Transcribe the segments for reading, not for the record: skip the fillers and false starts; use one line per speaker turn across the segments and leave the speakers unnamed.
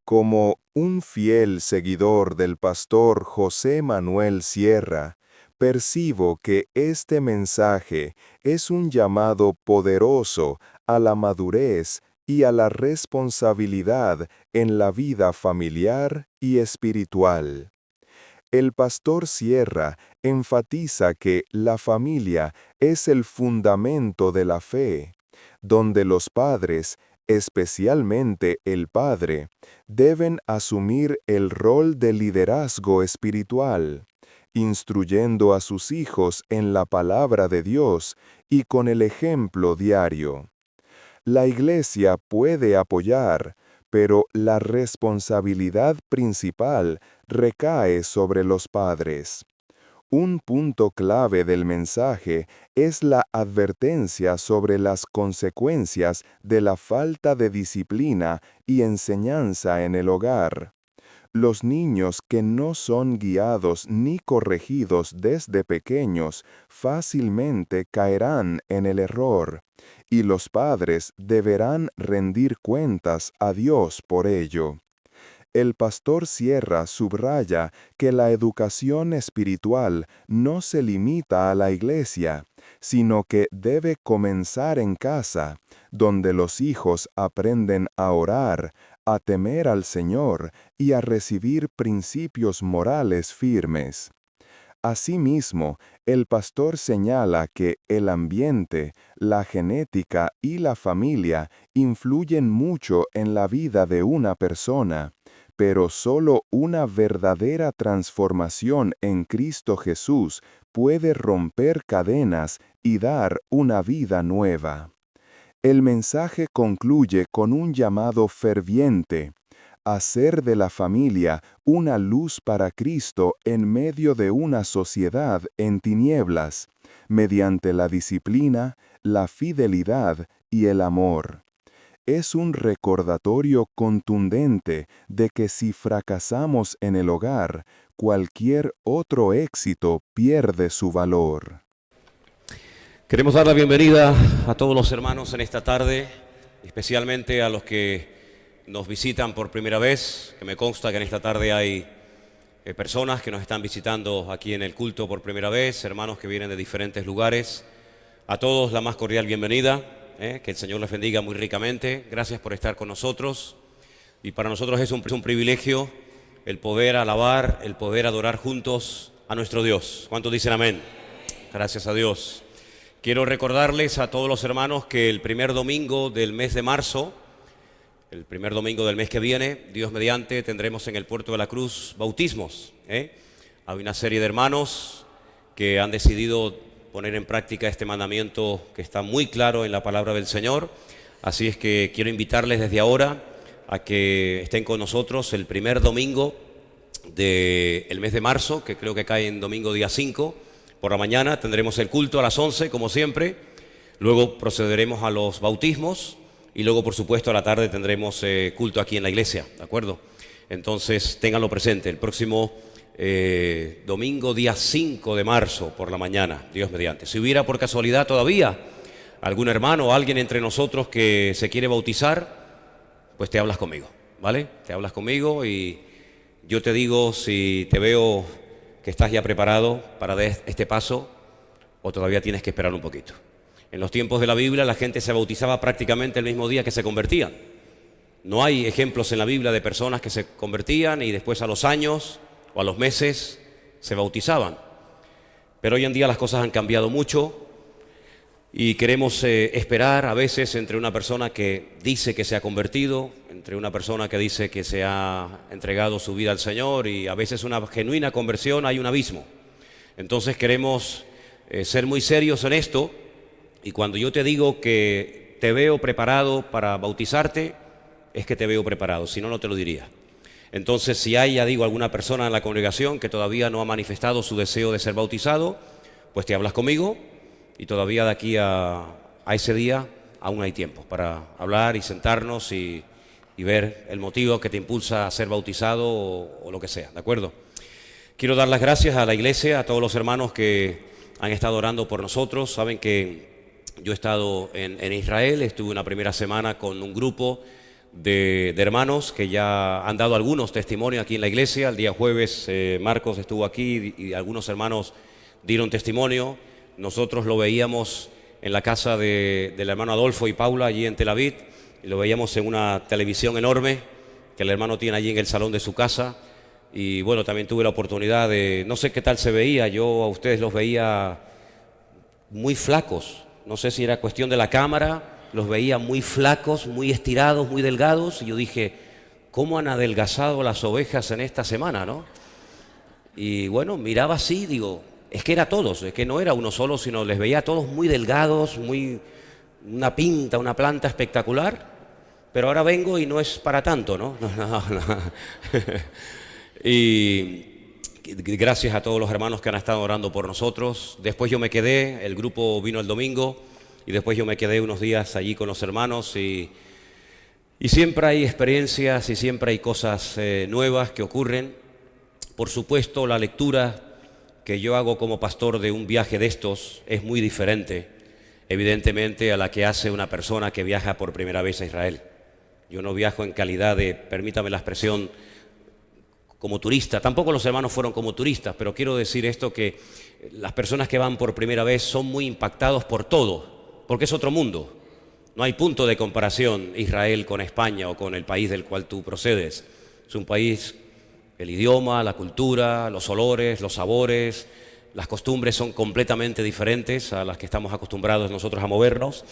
Como un fiel seguidor del pastor José Manuel Sierra, percibo que este mensaje es un llamado poderoso a la madurez y a la responsabilidad en la vida familiar y espiritual. El pastor Sierra enfatiza que la familia es el fundamento de la fe, donde los padres, especialmente el padre, deben asumir el rol de liderazgo espiritual, instruyendo a sus hijos en la palabra de Dios y con el ejemplo diario. La Iglesia puede apoyar, pero la responsabilidad principal recae sobre los padres. Un punto clave del mensaje es la advertencia sobre las consecuencias de la falta de disciplina y enseñanza en el hogar. Los niños que no son guiados ni corregidos desde pequeños fácilmente caerán en el error, y los padres deberán rendir cuentas a Dios por ello. El pastor Sierra subraya que la educación espiritual no se limita a la iglesia, sino que debe comenzar en casa, donde los hijos aprenden a orar, a temer al Señor y a recibir principios morales firmes. Asimismo, el pastor señala que el ambiente, la genética y la familia influyen mucho en la vida de una persona, pero solo una verdadera transformación en Cristo Jesús puede romper cadenas y dar una vida nueva. El mensaje concluye con un llamado ferviente: hacer de la familia una luz para Cristo en medio de una sociedad en tinieblas, mediante la disciplina, la fidelidad y el amor. Es un recordatorio contundente de que si fracasamos en el hogar, cualquier otro éxito pierde su valor.
Queremos dar la bienvenida a todos los hermanos en esta tarde, especialmente a los que nos visitan por primera vez, que me consta que en esta tarde hay personas que nos están visitando aquí en el culto por primera vez, hermanos que vienen de diferentes lugares. A todos la más cordial bienvenida, que el Señor les bendiga muy ricamente. Gracias por estar con nosotros. Y para nosotros es un privilegio el poder alabar, el poder adorar juntos a nuestro Dios. ¿Cuántos dicen amén? Gracias a Dios. Quiero recordarles a todos los hermanos que el primer domingo del mes de marzo, el primer domingo del mes que viene, Dios mediante, tendremos en el Puerto de la Cruz bautismos. Hay una serie de hermanos que han decidido poner en práctica este mandamiento que está muy claro en la palabra del Señor. Así es que quiero invitarles desde ahora a que estén con nosotros el primer domingo del mes de marzo, que creo que cae en domingo día 5. Por la mañana tendremos el culto a las 11, como siempre. Luego procederemos a los bautismos y luego, por supuesto, a la tarde tendremos culto aquí en la iglesia, ¿de acuerdo? Entonces, ténganlo presente. El próximo domingo, día 5 de marzo, por la mañana, Dios mediante. Si hubiera por casualidad todavía algún hermano o alguien entre nosotros que se quiere bautizar, pues te hablas conmigo, ¿vale? Te hablas conmigo y yo te digo si te veo que estás ya preparado para dar este paso o todavía tienes que esperar un poquito. En los tiempos de la Biblia la gente se bautizaba prácticamente el mismo día que se convertían. No hay ejemplos en la Biblia de personas que se convertían y después a los años o a los meses se bautizaban. Pero hoy en día las cosas han cambiado mucho y queremos esperar a veces entre una persona que dice que se ha convertido, entre una persona que dice que se ha entregado su vida al Señor, y a veces una genuina conversión, hay un abismo. Entonces queremos ser muy serios en esto, y cuando yo te digo que te veo preparado para bautizarte, es que te veo preparado, si no, no te lo diría. Entonces, si hay, ya digo, alguna persona en la congregación que todavía no ha manifestado su deseo de ser bautizado, pues te hablas conmigo. Y todavía de aquí a ese día aún hay tiempo para hablar y sentarnos y ver el motivo que te impulsa a ser bautizado o lo que sea, ¿de acuerdo? Quiero dar las gracias a la iglesia, a todos los hermanos que han estado orando por nosotros. Saben que yo he estado en Israel, estuve una primera semana con un grupo de hermanos que ya han dado algunos testimonios aquí en la iglesia. El día jueves Marcos estuvo aquí y algunos hermanos dieron testimonio. Nosotros lo veíamos en la casa del hermano Adolfo y Paula, allí en Tel Aviv, y lo veíamos en una televisión enorme que el hermano tiene allí en el salón de su casa. Y bueno, también tuve la oportunidad de, no sé qué tal se veía, yo a ustedes los veía muy flacos, no sé si era cuestión de la cámara, los veía muy flacos, muy estirados, muy delgados, y yo dije, ¿cómo han adelgazado las ovejas en esta semana, no? Y bueno, miraba así, digo, es que era todos, es que no era uno solo, sino les veía a todos muy delgados, una pinta, una planta espectacular, pero ahora vengo y no es para tanto, ¿no? Y gracias a todos los hermanos que han estado orando por nosotros. Después yo me quedé, el grupo vino el domingo, y después yo me quedé unos días allí con los hermanos, y siempre hay experiencias y siempre hay cosas nuevas que ocurren. Por supuesto, la lectura que yo hago como pastor de un viaje de estos es muy diferente, evidentemente, a la que hace una persona que viaja por primera vez a Israel. Yo no viajo en calidad de, permítame la expresión, como turista. Tampoco los hermanos fueron como turistas, pero quiero decir esto, que las personas que van por primera vez son muy impactados por todo, porque es otro mundo. No hay punto de comparación Israel con España o con el país del cual tú procedes. Es un país, el idioma, la cultura, los olores, los sabores, las costumbres son completamente diferentes a las que estamos acostumbrados nosotros a movernos.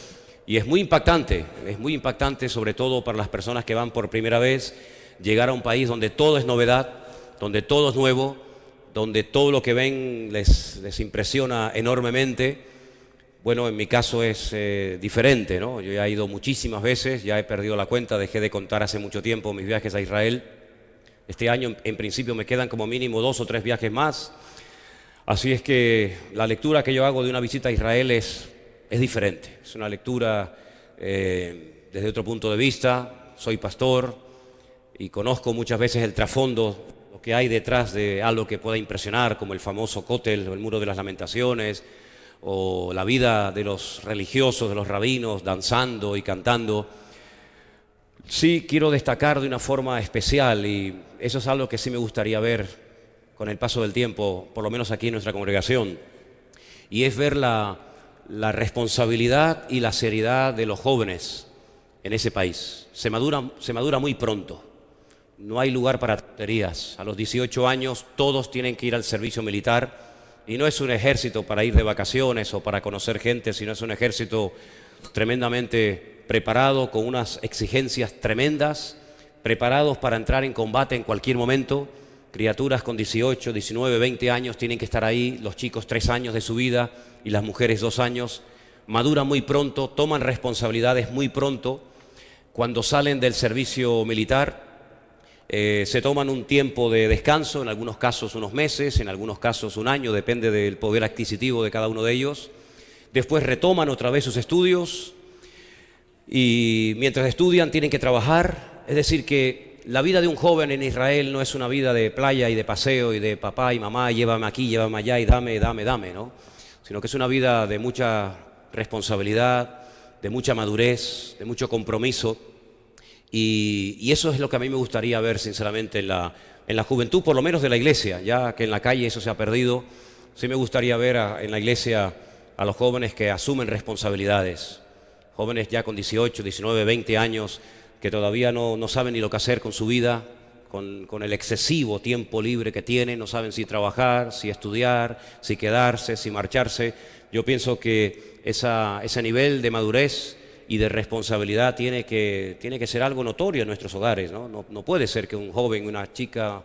Y es muy impactante sobre todo para las personas que van por primera vez, llegar a un país donde todo es novedad, donde todo es nuevo, donde todo lo que ven les impresiona enormemente. Bueno, en mi caso es diferente, ¿no? Yo ya he ido muchísimas veces, ya he perdido la cuenta, dejé de contar hace mucho tiempo mis viajes a Israel. Este año en principio me quedan como mínimo 2 o 3 viajes más. Así es que la lectura que yo hago de una visita a Israel es diferente. Es una lectura desde otro punto de vista. Soy pastor y conozco muchas veces el trasfondo, lo que hay detrás de algo que pueda impresionar, como el famoso Cótel o el Muro de las Lamentaciones, o la vida de los religiosos, de los rabinos, danzando y cantando. Sí quiero destacar de una forma especial, y eso es algo que sí me gustaría ver con el paso del tiempo, por lo menos aquí en nuestra congregación, y es ver la responsabilidad y la seriedad de los jóvenes en ese país. Se madura muy pronto, no hay lugar para tonterías. A los 18 años todos tienen que ir al servicio militar, y no es un ejército para ir de vacaciones o para conocer gente, sino es un ejército tremendamente preparado, con unas exigencias tremendas, preparados para entrar en combate en cualquier momento. Criaturas con 18, 19, 20 años tienen que estar ahí, los chicos 3 años de su vida y las mujeres 2 años. Maduran muy pronto, toman responsabilidades muy pronto. Cuando salen del servicio militar, se toman un tiempo de descanso, en algunos casos unos meses, en algunos casos un año, depende del poder adquisitivo de cada uno de ellos. Después retoman otra vez sus estudios, y mientras estudian tienen que trabajar. Es decir, que la vida de un joven en Israel no es una vida de playa y de paseo y de papá y mamá, llévame aquí, llévame allá y dame, ¿no? Sino que es una vida de mucha responsabilidad, de mucha madurez, de mucho compromiso, y eso es lo que a mí me gustaría ver sinceramente en la juventud, por lo menos de la iglesia, ya que en la calle eso se ha perdido. Sí me gustaría ver en la iglesia a los jóvenes que asumen responsabilidades. Jóvenes ya con 18, 19, 20 años que todavía no saben ni lo que hacer con su vida, con el excesivo tiempo libre que tienen, no saben si trabajar, si estudiar, si quedarse, si marcharse. Yo pienso que ese nivel de madurez y de responsabilidad tiene que ser algo notorio en nuestros hogares, ¿no? No puede ser que un joven, una chica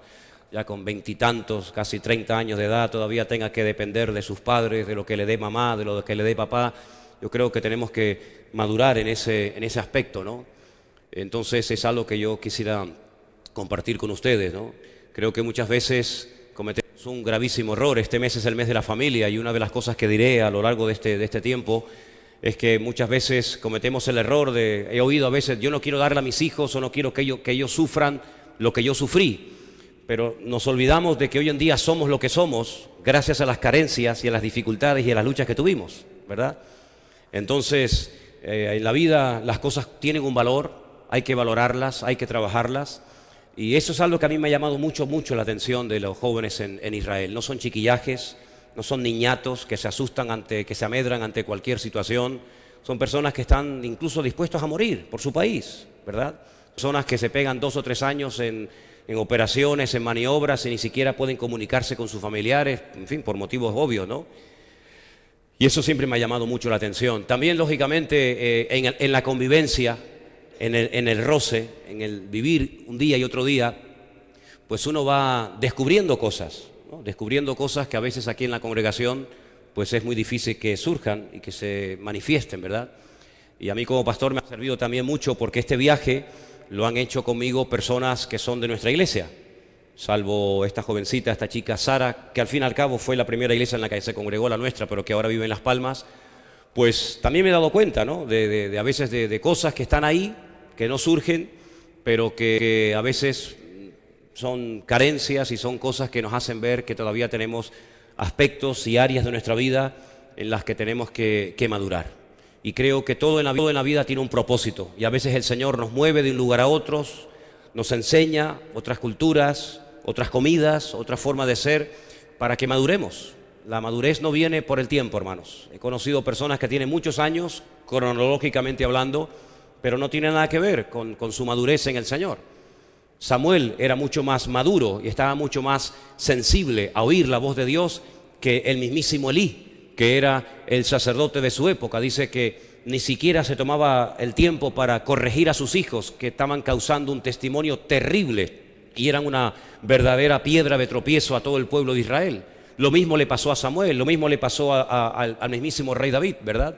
ya con 20 y tantos, casi 30 años de edad, todavía tenga que depender de sus padres, de lo que le dé mamá, de lo que le dé papá. Yo creo que tenemos que madurar en ese aspecto, ¿no? Entonces es algo que yo quisiera compartir con ustedes, ¿no? Creo que muchas veces cometemos un gravísimo error. Este mes es el mes de la familia, y una de las cosas que diré a lo largo de este tiempo es que muchas veces cometemos el error he oído a veces, yo no quiero darle a mis hijos, o no quiero que ellos sufran lo que yo sufrí. Pero nos olvidamos de que hoy en día somos lo que somos gracias a las carencias y a las dificultades y a las luchas que tuvimos, ¿verdad? Entonces, en la vida las cosas tienen un valor, hay que valorarlas, hay que trabajarlas. Y eso es algo que a mí me ha llamado mucho la atención de los jóvenes en Israel. No son chiquillajes, no son niñatos que se asustan que se amedran ante cualquier situación. Son personas que están incluso dispuestos a morir por su país, ¿verdad? Personas que se pegan 2 o 3 años en operaciones, en maniobras, y ni siquiera pueden comunicarse con sus familiares, en fin, por motivos obvios, ¿no? Y eso siempre me ha llamado mucho la atención. También, lógicamente, en la convivencia, en el roce, en el vivir un día y otro día, pues uno va descubriendo cosas, ¿no? Descubriendo cosas que a veces aquí en la congregación pues es muy difícil que surjan y que se manifiesten, ¿verdad? Y a mí como pastor me ha servido también mucho, porque este viaje lo han hecho conmigo personas que son de nuestra iglesia, salvo esta jovencita, esta chica Sara, que al fin y al cabo fue la primera iglesia en la que se congregó, la nuestra, pero que ahora vive en Las Palmas. Pues también me he dado cuenta, ¿no? A veces de cosas que están ahí, que no surgen, pero que a veces son carencias y son cosas que nos hacen ver que todavía tenemos aspectos y áreas de nuestra vida en las que tenemos que madurar. Y creo que todo en la vida tiene un propósito, y a veces el Señor nos mueve de un lugar a otro, nos enseña otras culturas, otras comidas, otra forma de ser, para que maduremos. La madurez no viene por el tiempo, hermanos. He conocido personas que tienen muchos años, cronológicamente hablando, pero no tiene nada que ver con su madurez en el Señor. Samuel era mucho más maduro y estaba mucho más sensible a oír la voz de Dios que el mismísimo Elí, que era el sacerdote de su época. Dice que ni siquiera se tomaba el tiempo para corregir a sus hijos, que estaban causando un testimonio terrible y eran una verdadera piedra de tropiezo a todo el pueblo de Israel. Lo mismo le pasó a Samuel, lo mismo le pasó al mismísimo rey David, ¿verdad?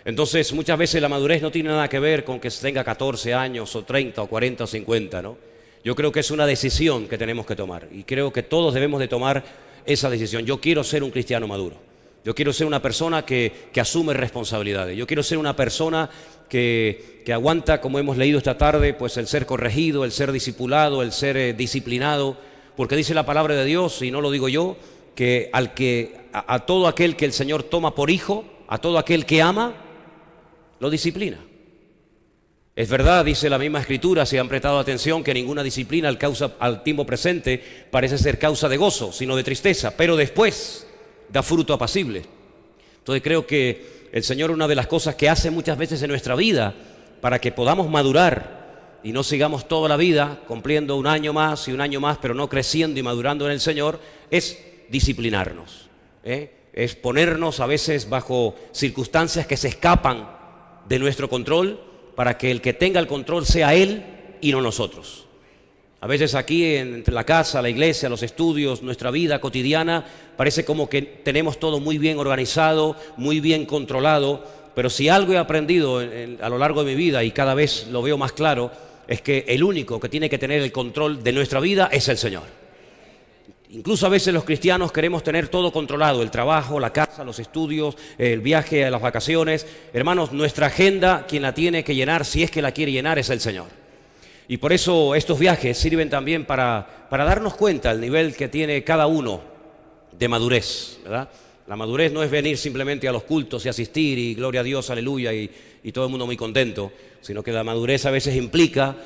Entonces, muchas veces la madurez no tiene nada que ver con que tenga 14 años, o 30, o 40, o 50, ¿no? Yo creo que es una decisión que tenemos que tomar, y creo que todos debemos de tomar esa decisión. Yo quiero ser un cristiano maduro. Yo quiero ser una persona que asume responsabilidades. Yo quiero ser una persona que aguanta, como hemos leído esta tarde, pues el ser corregido, el ser discipulado, el ser disciplinado, porque dice la palabra de Dios, y no lo digo yo, que a todo aquel que el Señor toma por hijo, a todo aquel que ama, lo disciplina. Es verdad, dice la misma Escritura, si han prestado atención, que ninguna disciplina al tiempo presente parece ser causa de gozo, sino de tristeza, pero después da fruto apacible. Entonces creo que el Señor, una de las cosas que hace muchas veces en nuestra vida para que podamos madurar y no sigamos toda la vida cumpliendo un año más y un año más, pero no creciendo y madurando en el Señor, es disciplinarnos, es ponernos a veces bajo circunstancias que se escapan de nuestro control, para que el que tenga el control sea Él y no nosotros. A veces aquí, entre la casa, la iglesia, los estudios, nuestra vida cotidiana, parece como que tenemos todo muy bien organizado, muy bien controlado, pero si algo he aprendido a lo largo de mi vida, y cada vez lo veo más claro, es que el único que tiene que tener el control de nuestra vida es el Señor. Incluso a veces los cristianos queremos tener todo controlado, el trabajo, la casa, los estudios, el viaje, las vacaciones. Hermanos, nuestra agenda, quien la tiene que llenar, si es que la quiere llenar, es el Señor. Y por eso estos viajes sirven también para darnos cuenta del nivel que tiene cada uno de madurez, ¿verdad? La madurez no es venir simplemente a los cultos y asistir y gloria a Dios, aleluya, y todo el mundo muy contento, sino que la madurez a veces implica,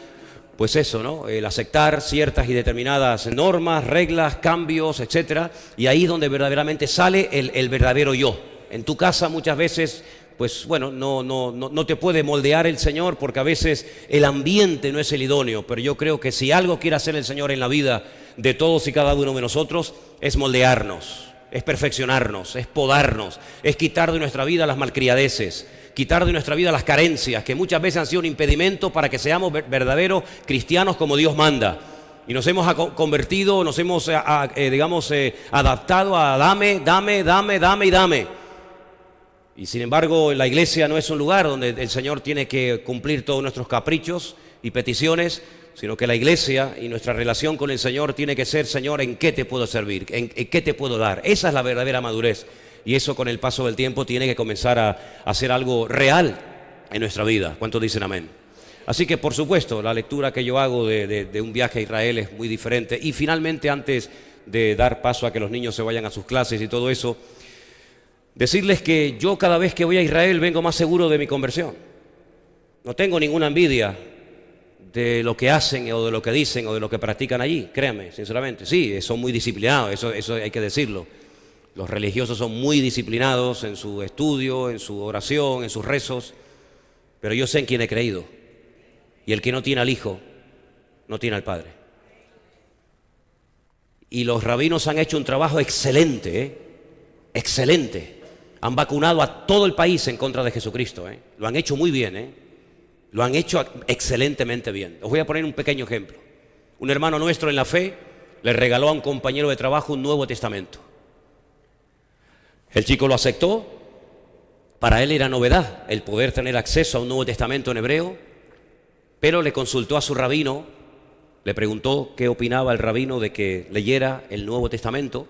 pues eso, ¿no? El aceptar ciertas y determinadas normas, reglas, cambios, etcétera, y ahí es donde verdaderamente sale el verdadero yo. En tu casa muchas veces, pues bueno, no te puede moldear el Señor, porque a veces el ambiente no es el idóneo, pero yo creo que si algo quiere hacer el Señor en la vida de todos y cada uno de nosotros, es moldearnos, es perfeccionarnos, es podarnos, es quitar de nuestra vida las malcriadeces, quitar de nuestra vida las carencias que muchas veces han sido un impedimento para que seamos verdaderos cristianos como Dios manda. Y nos hemos convertido, nos hemos, adaptado a dame. Y sin embargo, la iglesia no es un lugar donde el Señor tiene que cumplir todos nuestros caprichos y peticiones, sino que la iglesia y nuestra relación con el Señor tiene que ser: Señor, ¿en qué te puedo servir? ¿En qué te puedo dar? Esa es la verdadera madurez. Y eso, con el paso del tiempo, tiene que comenzar a ser algo real en nuestra vida. ¿Cuántos dicen amén? Así que, por supuesto, la lectura que yo hago de un viaje a Israel es muy diferente. Y finalmente, antes de dar paso a que los niños se vayan a sus clases y todo eso, decirles que yo, cada vez que voy a Israel, vengo más seguro de mi conversión. No tengo ninguna envidia de lo que hacen o de lo que dicen o de lo que practican allí, créanme, sinceramente. Sí, son muy disciplinados, eso hay que decirlo. Los religiosos son muy disciplinados en su estudio, en su oración, en sus rezos, pero yo sé en quién he creído. Y el que no tiene al Hijo, no tiene al Padre. Y los rabinos han hecho un trabajo excelente, excelente. Han vacunado a todo el país en contra de Jesucristo, Lo han hecho muy bien, Lo han hecho excelentemente bien. Os voy a poner un pequeño ejemplo. Un hermano nuestro en la fe le regaló a un compañero de trabajo un Nuevo Testamento. El chico lo aceptó. Para él era novedad el poder tener acceso a un Nuevo Testamento en hebreo, pero le consultó a su rabino, le preguntó qué opinaba el rabino de que leyera el Nuevo Testamento,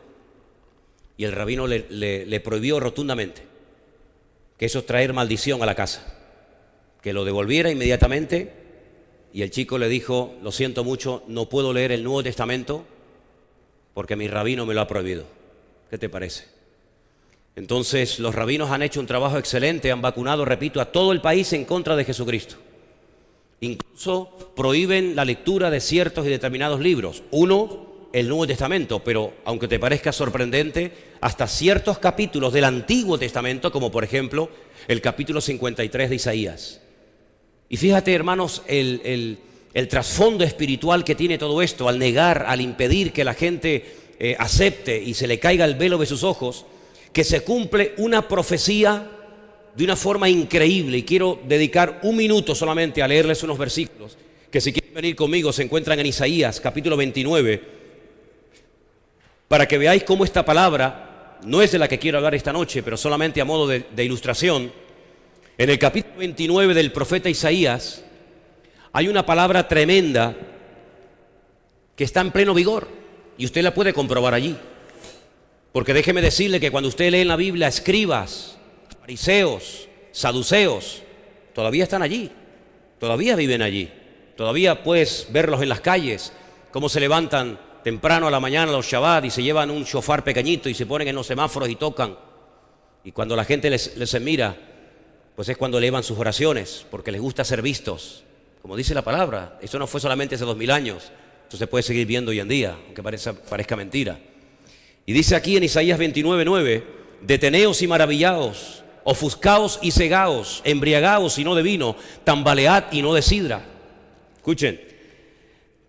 y el rabino le prohibió rotundamente, que eso es traer maldición a la casa, que lo devolviera inmediatamente. Y el chico le dijo: lo siento mucho, no puedo leer el Nuevo Testamento porque mi rabino me lo ha prohibido. ¿Qué te parece? Entonces los rabinos han hecho un trabajo excelente, han vacunado, repito, a todo el país en contra de Jesucristo. Incluso prohíben la lectura de ciertos y determinados libros. Uno, el Nuevo Testamento, pero aunque te parezca sorprendente, hasta ciertos capítulos del Antiguo Testamento, como por ejemplo el capítulo 53 de Isaías. Y fíjate, hermanos, el trasfondo espiritual que tiene todo esto, al negar, al impedir que la gente acepte y se le caiga el velo de sus ojos, que se cumple una profecía de una forma increíble. Y quiero dedicar un minuto solamente a leerles unos versículos que, si quieren venir conmigo, se encuentran en Isaías capítulo 29, para que veáis cómo esta palabra no es de la que quiero hablar esta noche, pero solamente a modo de ilustración. En el capítulo 29 del profeta Isaías hay una palabra tremenda que está en pleno vigor, y usted la puede comprobar allí. Porque déjeme decirle que cuando usted lee en la Biblia, escribas, fariseos, saduceos, todavía están allí, todavía viven allí, todavía puedes verlos en las calles, cómo se levantan temprano a la mañana los Shabbat y se llevan un shofar pequeñito y se ponen en los semáforos y tocan. Y cuando la gente les mira, pues es cuando elevan sus oraciones, porque les gusta ser vistos. Como dice la palabra, eso no fue solamente hace 2000 años, esto se puede seguir viendo hoy en día, aunque parezca mentira. Y dice aquí en Isaías 29:9: deteneos y maravillaos, ofuscaos y cegaos, embriagaos y no de vino, tambalead y no de sidra. Escuchen,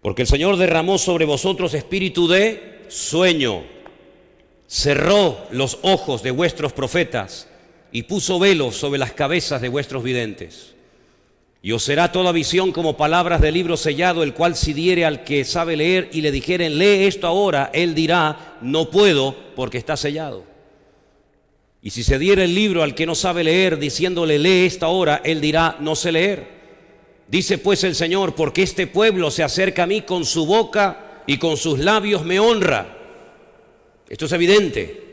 porque el Señor derramó sobre vosotros espíritu de sueño, cerró los ojos de vuestros profetas y puso velos sobre las cabezas de vuestros videntes. Y os será toda visión como palabras de libro sellado, el cual si diere al que sabe leer y le dijeren: lee esto ahora, él dirá: no puedo, porque está sellado. Y si se diere el libro al que no sabe leer, diciéndole: lee esto ahora, él dirá: no sé leer. Dice pues el Señor: porque este pueblo se acerca a mí con su boca y con sus labios me honra. Esto es evidente,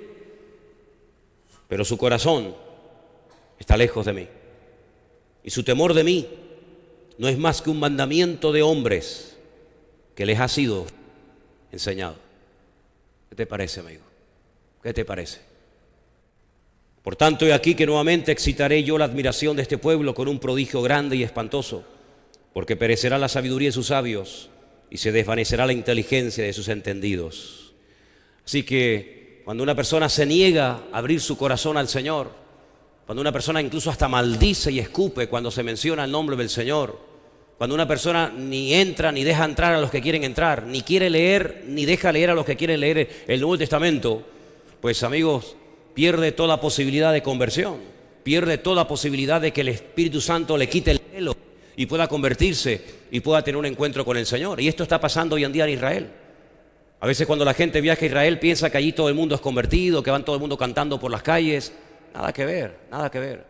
pero su corazón está lejos de mí. Y su temor de mí no es más que un mandamiento de hombres que les ha sido enseñado. ¿Qué te parece, amigo? ¿Qué te parece? Por tanto, he aquí que nuevamente excitaré yo la admiración de este pueblo con un prodigio grande y espantoso, porque perecerá la sabiduría de sus sabios y se desvanecerá la inteligencia de sus entendidos. Así que cuando una persona se niega a abrir su corazón al Señor, cuando una persona incluso hasta maldice y escupe cuando se menciona el nombre del Señor, cuando una persona ni entra ni deja entrar a los que quieren entrar, ni quiere leer ni deja leer a los que quieren leer el Nuevo Testamento, pues, amigos, pierde toda posibilidad de conversión, pierde toda posibilidad de que el Espíritu Santo le quite el velo y pueda convertirse y pueda tener un encuentro con el Señor. Y esto está pasando hoy en día en Israel. A veces cuando la gente viaja a Israel piensa que allí todo el mundo es convertido, que van todo el mundo cantando por las calles. Nada que ver, nada que ver.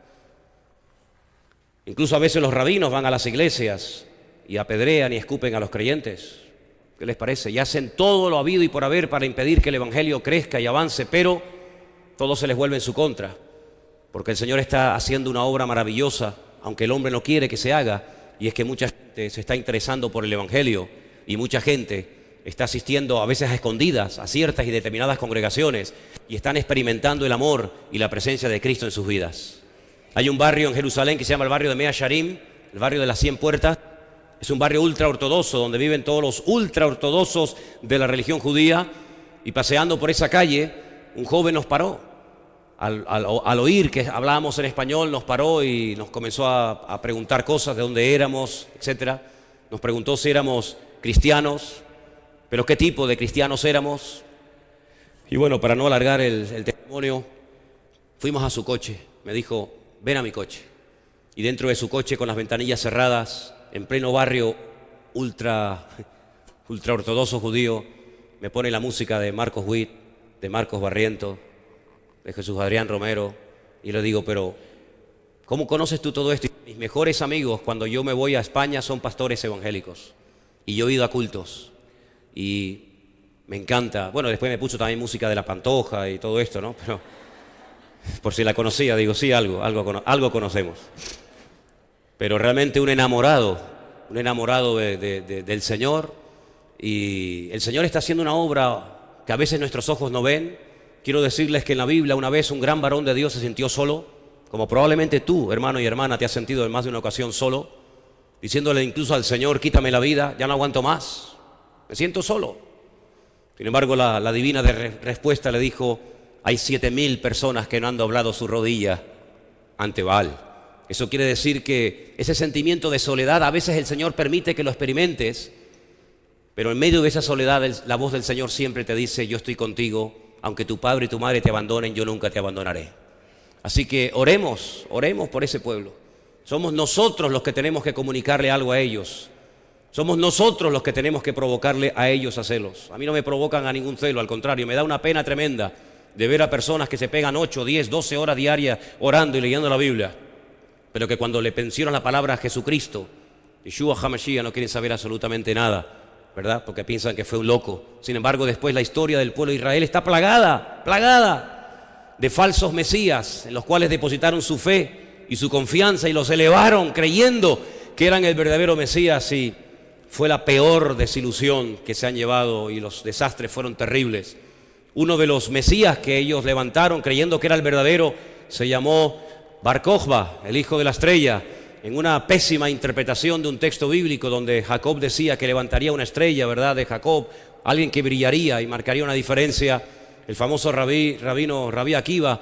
Incluso a veces los rabinos van a las iglesias y apedrean y escupen a los creyentes. ¿Qué les parece? Y hacen todo lo habido y por haber para impedir que el evangelio crezca y avance, pero todo se les vuelve en su contra, porque el Señor está haciendo una obra maravillosa, aunque el hombre no quiere que se haga, y es que mucha gente se está interesando por el evangelio y mucha gente está asistiendo a veces a escondidas a ciertas y determinadas congregaciones y están experimentando el amor y la presencia de Cristo en sus vidas. Hay un barrio en Jerusalén que se llama el barrio de Mea Sharim, el barrio de las 100 puertas. Es un barrio ultra ortodoxo donde viven todos los ultra ortodoxos de la religión judía. Y paseando por esa calle, un joven nos paró. Al oír que hablábamos en español, nos paró y nos comenzó a preguntar cosas de dónde éramos, etc. Nos preguntó si éramos cristianos, pero qué tipo de cristianos éramos. Y bueno, para no alargar el testimonio, fuimos a su coche. Me dijo, ven a mi coche. Y dentro de su coche, con las ventanillas cerradas, en pleno barrio ultra ortodoxo judío, me pone la música de Marcos Witt, de Marcos Barrientos, de Jesús Adrián Romero, y le digo, pero ¿cómo conoces tú todo esto? Mis mejores amigos cuando yo me voy a España son pastores evangélicos, y yo he ido a cultos, y me encanta. Bueno, después me puso también música de La Pantoja y todo esto, ¿no? Pero por si la conocía, digo, sí, algo conocemos. Pero realmente un enamorado del Señor, y el Señor está haciendo una obra que a veces nuestros ojos no ven. Quiero decirles que en la Biblia una vez un gran varón de Dios se sintió solo, como probablemente tú, hermano y hermana, te has sentido en más de una ocasión solo, diciéndole incluso al Señor, quítame la vida, ya no aguanto más, me siento solo. Sin embargo, la divina respuesta le dijo, hay 7.000 personas que no han doblado su rodilla ante Baal. Eso quiere decir que ese sentimiento de soledad a veces el Señor permite que lo experimentes, pero en medio de esa soledad la voz del Señor siempre te dice, yo estoy contigo, aunque tu padre y tu madre te abandonen, yo nunca te abandonaré. Así que oremos por ese pueblo. Somos nosotros los que tenemos que comunicarle algo a ellos. Somos nosotros los que tenemos que provocarle a ellos a celos. A mí no me provocan a ningún celo, al contrario, me da una pena tremenda de ver a personas que se pegan 8, 10, 12 horas diarias orando y leyendo la Biblia, pero que cuando le mencionan la palabra a Jesucristo, Yeshua HaMashiach, no quieren saber absolutamente nada, ¿verdad? Porque piensan que fue un loco. Sin embargo, después la historia del pueblo de Israel está plagada de falsos mesías, en los cuales depositaron su fe y su confianza y los elevaron creyendo que eran el verdadero Mesías, y fue la peor desilusión que se han llevado, y los desastres fueron terribles. Uno de los mesías que ellos levantaron creyendo que era el verdadero se llamó Bar Kokhba, el hijo de la estrella, en una pésima interpretación de un texto bíblico donde Jacob decía que levantaría una estrella, ¿verdad?, de Jacob, alguien que brillaría y marcaría una diferencia. El famoso Rabí Akiva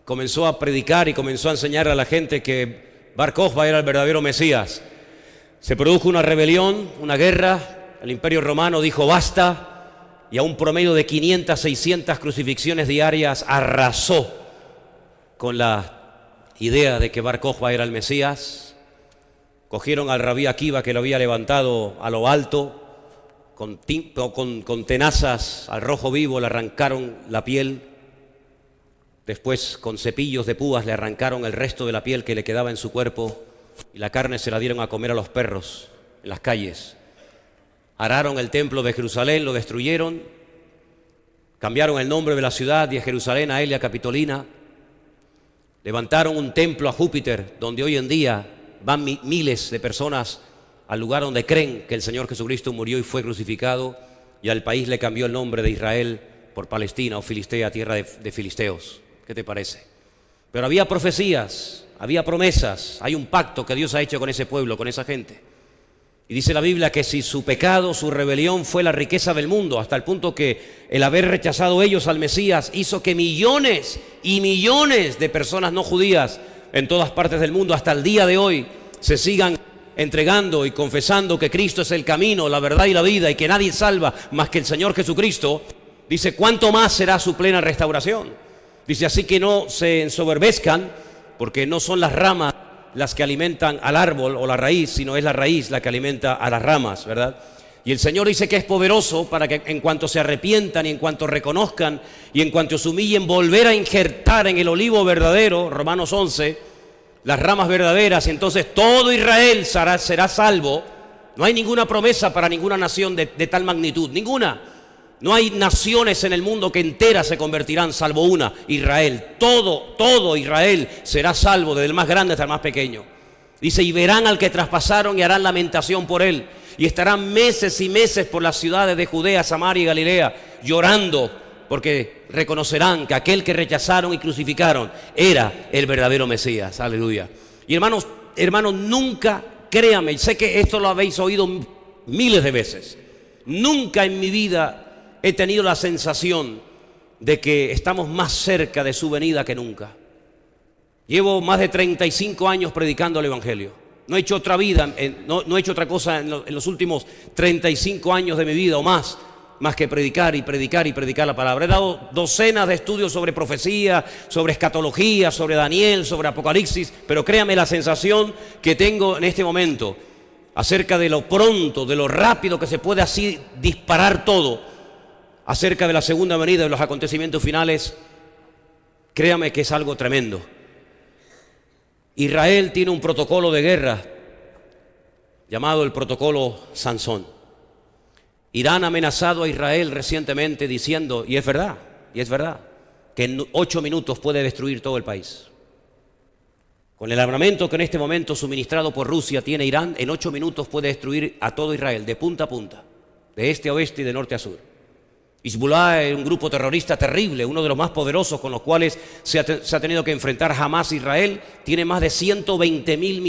comenzó a predicar y comenzó a enseñar a la gente que Bar Kokhba era el verdadero Mesías. Se produjo una rebelión, una guerra, el Imperio Romano dijo basta, y a un promedio de 500, 600 crucifixiones diarias arrasó con la idea de que Bar Kokhba era el Mesías. Cogieron al Rabí Akiva, que lo había levantado a lo alto, con tenazas al rojo vivo le arrancaron la piel. Después con cepillos de púas le arrancaron el resto de la piel que le quedaba en su cuerpo, y la carne se la dieron a comer a los perros en las calles. Araron el templo de Jerusalén, lo destruyeron, cambiaron el nombre de la ciudad de Jerusalén a Elia Capitolina. Levantaron un templo a Júpiter, donde hoy en día van miles de personas al lugar donde creen que el Señor Jesucristo murió y fue crucificado, y al país le cambió el nombre de Israel por Palestina o Filistea, tierra de filisteos. ¿Qué te parece? Pero había profecías, había promesas, hay un pacto que Dios ha hecho con ese pueblo, con esa gente. Y dice la Biblia que si su pecado, su rebelión fue la riqueza del mundo, hasta el punto que el haber rechazado ellos al Mesías hizo que millones y millones de personas no judías en todas partes del mundo hasta el día de hoy se sigan entregando y confesando que Cristo es el camino, la verdad y la vida, y que nadie salva más que el Señor Jesucristo. Dice, ¿cuánto más será su plena restauración? Dice, así que no se ensoberbezcan, porque no son las ramas las que alimentan al árbol o la raíz, sino es la raíz la que alimenta a las ramas, ¿verdad? Y el Señor dice que es poderoso para que en cuanto se arrepientan y en cuanto reconozcan y en cuanto se humillen, volver a injertar en el olivo verdadero, Romanos 11, las ramas verdaderas, y entonces todo Israel será salvo. No hay ninguna promesa para ninguna nación de tal magnitud, ninguna. No hay naciones en el mundo que enteras se convertirán, salvo una, Israel. Todo Israel será salvo, desde el más grande hasta el más pequeño. Dice, y verán al que traspasaron y harán lamentación por él. Y estarán meses y meses por las ciudades de Judea, Samaria y Galilea, llorando, porque reconocerán que aquel que rechazaron y crucificaron era el verdadero Mesías. Aleluya. Y hermanos, nunca créame, sé que esto lo habéis oído miles de veces. Nunca en mi vida he tenido la sensación de que estamos más cerca de su venida que nunca. Llevo más de 35 años predicando el Evangelio. No he hecho otra vida, no he hecho otra cosa en los últimos 35 años de mi vida o más que predicar y predicar y predicar la palabra. He dado docenas de estudios sobre profecía, sobre escatología, sobre Daniel, sobre Apocalipsis, pero créame la sensación que tengo en este momento acerca de lo pronto, de lo rápido que se puede así disparar todo, acerca de la segunda venida y los acontecimientos finales. Créame que es algo tremendo. Israel tiene un protocolo de guerra llamado el protocolo Sansón. Irán ha amenazado a Israel recientemente diciendo, y es verdad, que en 8 minutos puede destruir todo el país. Con el armamento que en este momento suministrado por Rusia tiene Irán, en 8 minutos puede destruir a todo Israel, de punta a punta, de este a oeste y de norte a sur. Hezbollah es un grupo terrorista terrible, uno de los más poderosos con los cuales se ha tenido que enfrentar jamás Israel. Tiene más de 120.000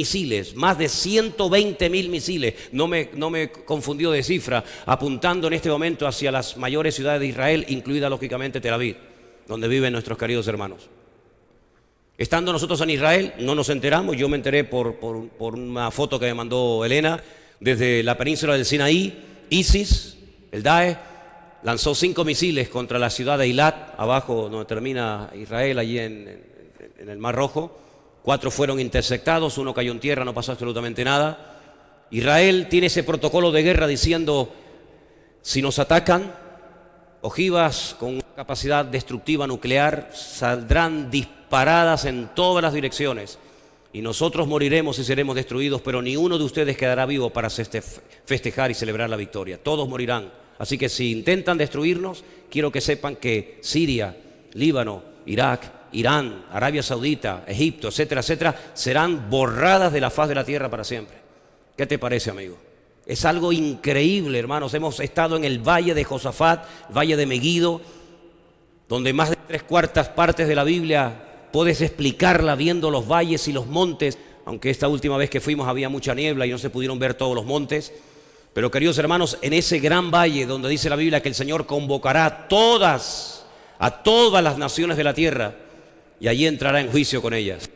misiles, no me confundió de cifra, apuntando en este momento hacia las mayores ciudades de Israel, incluida lógicamente Tel Aviv, donde viven nuestros queridos hermanos. Estando nosotros en Israel, no nos enteramos, yo me enteré por una foto que me mandó Elena, desde la península del Sinaí. ISIS, el Daesh, lanzó 5 misiles contra la ciudad de Eilat, abajo donde termina Israel, allí en el Mar Rojo. 4 fueron interceptados, 1 cayó en tierra, no pasó absolutamente nada. Israel tiene ese protocolo de guerra diciendo, si nos atacan, ojivas con capacidad destructiva nuclear saldrán disparadas en todas las direcciones y nosotros moriremos y seremos destruidos, pero ni uno de ustedes quedará vivo para festejar y celebrar la victoria. Todos morirán. Así que si intentan destruirnos, quiero que sepan que Siria, Líbano, Irak, Irán, Arabia Saudita, Egipto, etcétera, etcétera, serán borradas de la faz de la tierra para siempre. ¿Qué te parece, amigo? Es algo increíble, hermanos. Hemos estado en el valle de Josafat, valle de Megiddo, donde más de 3/4 partes de la Biblia puedes explicarla viendo los valles y los montes, aunque esta última vez que fuimos había mucha niebla y no se pudieron ver todos los montes. Pero queridos hermanos, en ese gran valle donde dice la Biblia que el Señor convocará a todas las naciones de la tierra y allí entrará en juicio con ellas.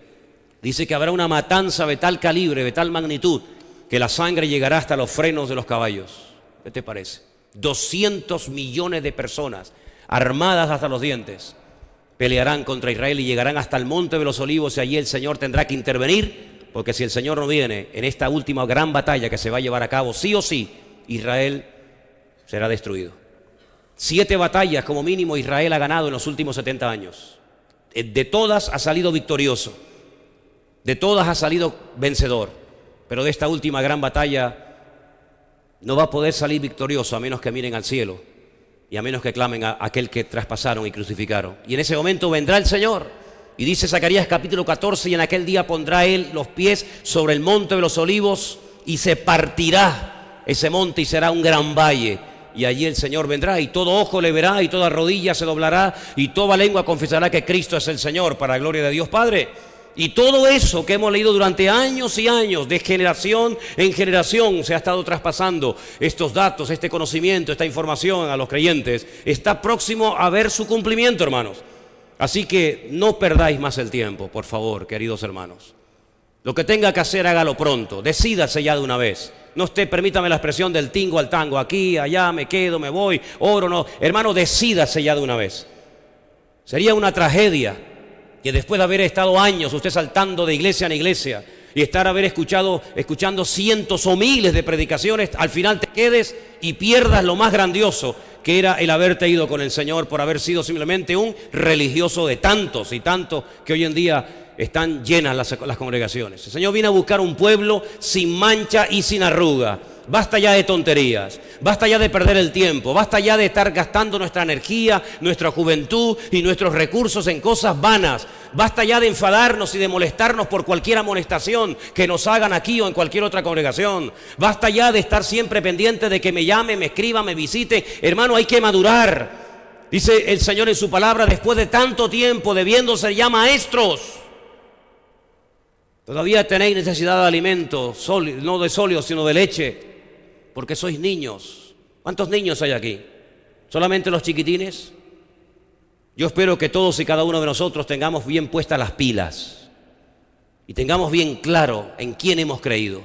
Dice que habrá una matanza de tal calibre, de tal magnitud, que la sangre llegará hasta los frenos de los caballos. ¿Qué te parece? 200 millones de personas armadas hasta los dientes pelearán contra Israel y llegarán hasta el monte de los olivos y allí el Señor tendrá que intervenir. Porque si el Señor no viene en esta última gran batalla que se va a llevar a cabo, sí o sí, Israel será destruido. 7 batallas como mínimo Israel ha ganado en los últimos 70 años. De todas ha salido victorioso, de todas ha salido vencedor. Pero de esta última gran batalla no va a poder salir victorioso a menos que miren al cielo y a menos que clamen a aquel que traspasaron y crucificaron. Y en ese momento vendrá el Señor. Y dice Zacarías capítulo 14, y en aquel día pondrá él los pies sobre el monte de los olivos y se partirá ese monte y será un gran valle. Y allí el Señor vendrá y todo ojo le verá y toda rodilla se doblará y toda lengua confesará que Cristo es el Señor, para la gloria de Dios Padre. Y todo eso que hemos leído durante años y años, de generación en generación, se ha estado traspasando estos datos, este conocimiento, esta información a los creyentes. Está próximo a ver su cumplimiento, hermanos. Así que no perdáis más el tiempo, por favor, queridos hermanos. Lo que tenga que hacer, hágalo pronto. Decídase ya de una vez. No esté, permítame la expresión del tingo al tango. Aquí, allá, me quedo, me voy, oro, no. Hermano, decídase ya de una vez. Sería una tragedia que después de haber estado años usted saltando de iglesia en iglesia y escuchando cientos o miles de predicaciones, al final te quedes y pierdas lo más grandioso, que era el haberte ido con el Señor por haber sido simplemente un religioso de tantos y tantos que hoy en día están llenas las congregaciones. El Señor viene a buscar un pueblo sin mancha y sin arruga. Basta ya de tonterías, basta ya de perder el tiempo, basta ya de estar gastando nuestra energía, nuestra juventud y nuestros recursos en cosas vanas. Basta ya de enfadarnos y de molestarnos por cualquier amonestación que nos hagan aquí o en cualquier otra congregación. Basta ya de estar siempre pendiente de que me llame, me escriba, me visite. Hermano, hay que madurar. Dice el Señor en su palabra, después de tanto tiempo debiendo ser ya maestros. Todavía tenéis necesidad de alimento, no de sólido, sino de leche, porque sois niños. ¿Cuántos niños hay aquí? ¿Solamente los chiquitines? Yo espero que todos y cada uno de nosotros tengamos bien puestas las pilas y tengamos bien claro en quién hemos creído.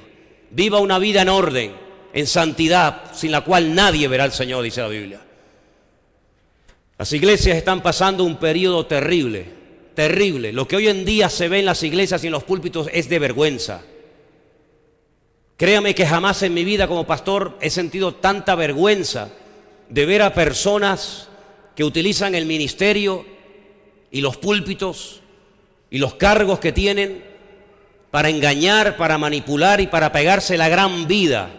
Viva una vida en orden, en santidad, sin la cual nadie verá al Señor, dice la Biblia. Las iglesias están pasando un periodo terrible, terrible. Lo que hoy en día se ve en las iglesias y en los púlpitos es de vergüenza. Créame que jamás en mi vida como pastor he sentido tanta vergüenza de ver a personas que utilizan el ministerio y los púlpitos y los cargos que tienen para engañar, para manipular y para pegarse la gran vida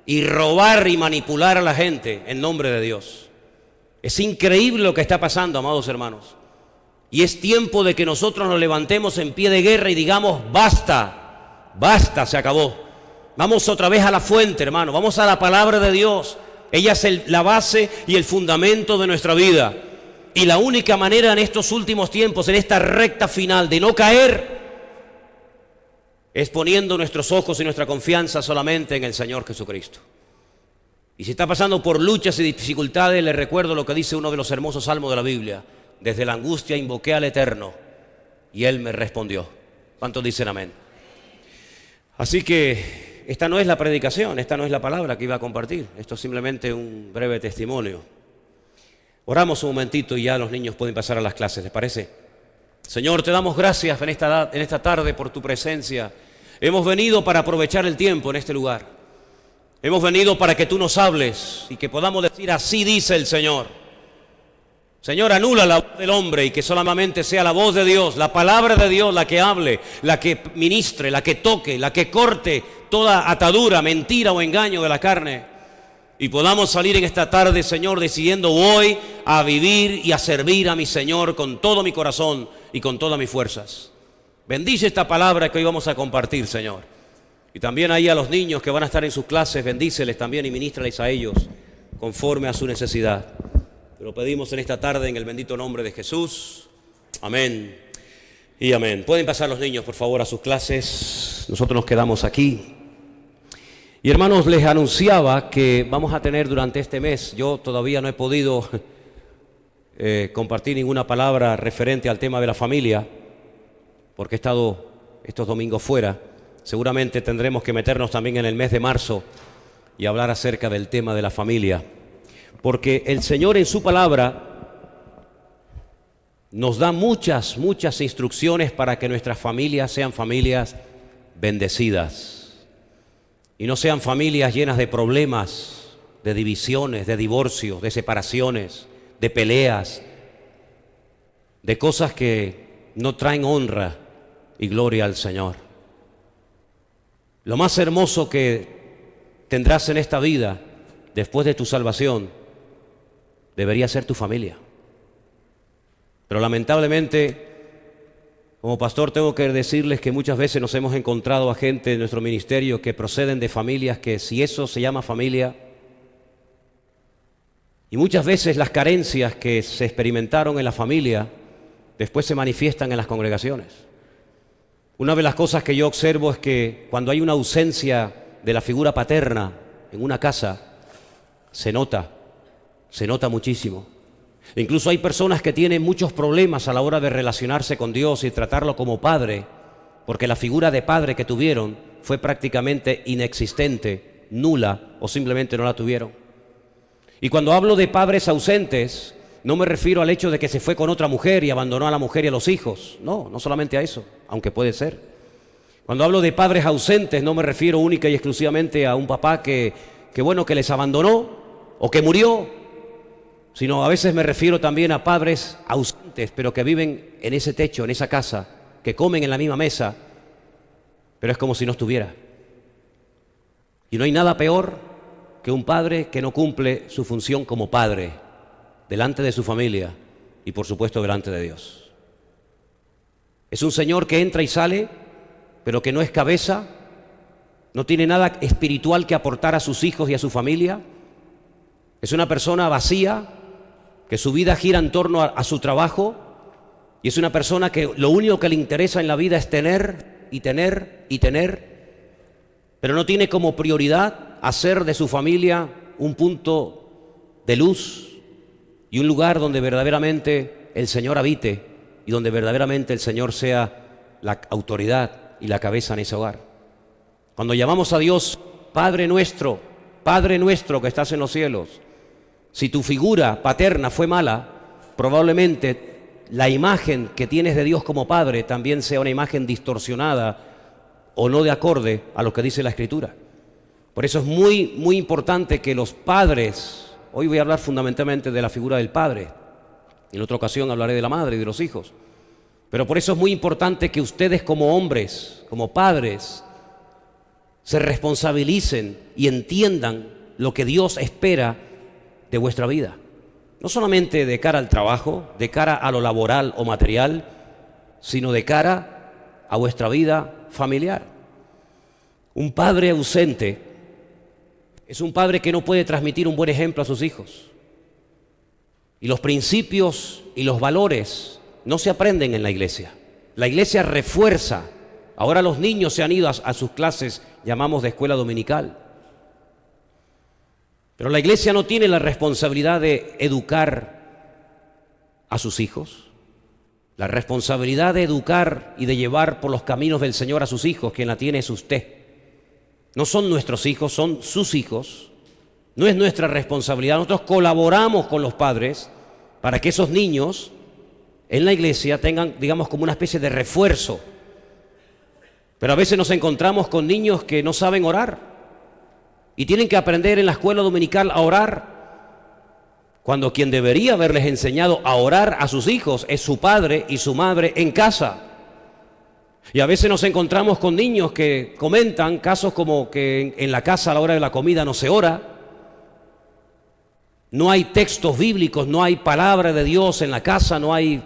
y robar y manipular a la gente en nombre de Dios. Es increíble lo que está pasando, amados hermanos. Y es tiempo de que nosotros nos levantemos en pie de guerra y digamos, basta, basta, se acabó. Vamos otra vez a la fuente, hermano, vamos a la palabra de Dios. Ella es la base y el fundamento de nuestra vida. Y la única manera en estos últimos tiempos, en esta recta final, de no caer, es poniendo nuestros ojos y nuestra confianza solamente en el Señor Jesucristo. Y si está pasando por luchas y dificultades, le recuerdo lo que dice uno de los hermosos salmos de la Biblia. Desde la angustia invoqué al Eterno y Él me respondió. ¿Cuántos dicen amén? Así que esta no es la predicación, esta no es la palabra que iba a compartir. Esto es simplemente un breve testimonio. Oramos un momentito y ya los niños pueden pasar a las clases, ¿les parece? Señor, te damos gracias en esta tarde por tu presencia. Hemos venido para aprovechar el tiempo en este lugar. Hemos venido para que tú nos hables y que podamos decir, así dice el Señor. Señor, anula la voz del hombre y que solamente sea la voz de Dios, la palabra de Dios la que hable, la que ministre, la que toque, la que corte toda atadura, mentira o engaño de la carne. Y podamos salir en esta tarde, Señor, decidiendo hoy a vivir y a servir a mi Señor con todo mi corazón y con todas mis fuerzas. Bendice esta palabra que hoy vamos a compartir, Señor. Y también ahí a los niños que van a estar en sus clases, bendíceles también y ministrales a ellos conforme a su necesidad. Te lo pedimos en esta tarde en el bendito nombre de Jesús. Amén y amén. Pueden pasar los niños, por favor, a sus clases. Nosotros nos quedamos aquí. Y hermanos, les anunciaba que vamos a tener durante este mes, yo todavía no he podido compartir ninguna palabra referente al tema de la familia, porque he estado estos domingos fuera. Seguramente tendremos que meternos también en el mes de marzo y hablar acerca del tema de la familia, porque el Señor en su palabra nos da muchas instrucciones para que nuestras familias sean familias bendecidas. Y no sean familias llenas de problemas, de divisiones, de divorcios, de separaciones, de peleas, de cosas que no traen honra y gloria al Señor. Lo más hermoso que tendrás en esta vida, después de tu salvación, debería ser tu familia. Pero lamentablemente, como pastor tengo que decirles que muchas veces nos hemos encontrado a gente en nuestro ministerio que proceden de familias que si eso se llama familia, y muchas veces las carencias que se experimentaron en la familia después se manifiestan en las congregaciones. Una de las cosas que yo observo es que cuando hay una ausencia de la figura paterna en una casa, se nota muchísimo. Incluso hay personas que tienen muchos problemas a la hora de relacionarse con Dios y tratarlo como padre, porque la figura de padre que tuvieron fue prácticamente inexistente, nula o simplemente no la tuvieron. Y cuando hablo de padres ausentes, no me refiero al hecho de que se fue con otra mujer y abandonó a la mujer y a los hijos. No solamente a eso, aunque puede ser. Cuando hablo de padres ausentes, no me refiero única y exclusivamente a un papá que les abandonó o que murió, sino a veces me refiero también a padres ausentes, pero que viven en ese techo, en esa casa, que comen en la misma mesa, pero es como si no estuviera. Y no hay nada peor que un padre que no cumple su función como padre, delante de su familia y por supuesto delante de Dios. Es un señor que entra y sale, pero que no es cabeza, no tiene nada espiritual que aportar a sus hijos y a su familia. Es una persona vacía, que su vida gira en torno a su trabajo, y es una persona que lo único que le interesa en la vida es tener y tener y tener, pero no tiene como prioridad hacer de su familia un punto de luz y un lugar donde verdaderamente el Señor habite y donde verdaderamente el Señor sea la autoridad y la cabeza en ese hogar. Cuando llamamos a Dios Padre nuestro que estás en los cielos, si tu figura paterna fue mala, probablemente la imagen que tienes de Dios como Padre también sea una imagen distorsionada o no de acorde a lo que dice la Escritura. Por eso es muy, muy importante que los padres, hoy voy a hablar fundamentalmente de la figura del padre, en otra ocasión hablaré de la madre y de los hijos, pero por eso es muy importante que ustedes como hombres, como padres, se responsabilicen y entiendan lo que Dios espera de vuestra vida. No solamente de cara al trabajo, de cara a lo laboral o material, sino de cara a vuestra vida familiar. Un padre ausente es un padre que no puede transmitir un buen ejemplo a sus hijos. Y los principios y los valores no se aprenden en la iglesia. La iglesia refuerza. Ahora los niños se han ido a sus clases, llamamos de escuela dominical. Pero la iglesia no tiene la responsabilidad de educar a sus hijos. La responsabilidad de educar y de llevar por los caminos del Señor a sus hijos, quien la tiene es usted. No son nuestros hijos, son sus hijos. No es nuestra responsabilidad. Nosotros colaboramos con los padres para que esos niños en la iglesia tengan, digamos, como una especie de refuerzo. Pero a veces nos encontramos con niños que no saben orar y tienen que aprender en la escuela dominical a orar, cuando quien debería haberles enseñado a orar a sus hijos es su padre y su madre en casa. Y a veces nos encontramos con niños que comentan casos como que en la casa a la hora de la comida no se ora, no hay textos bíblicos, no hay palabra de Dios en la casa, no hay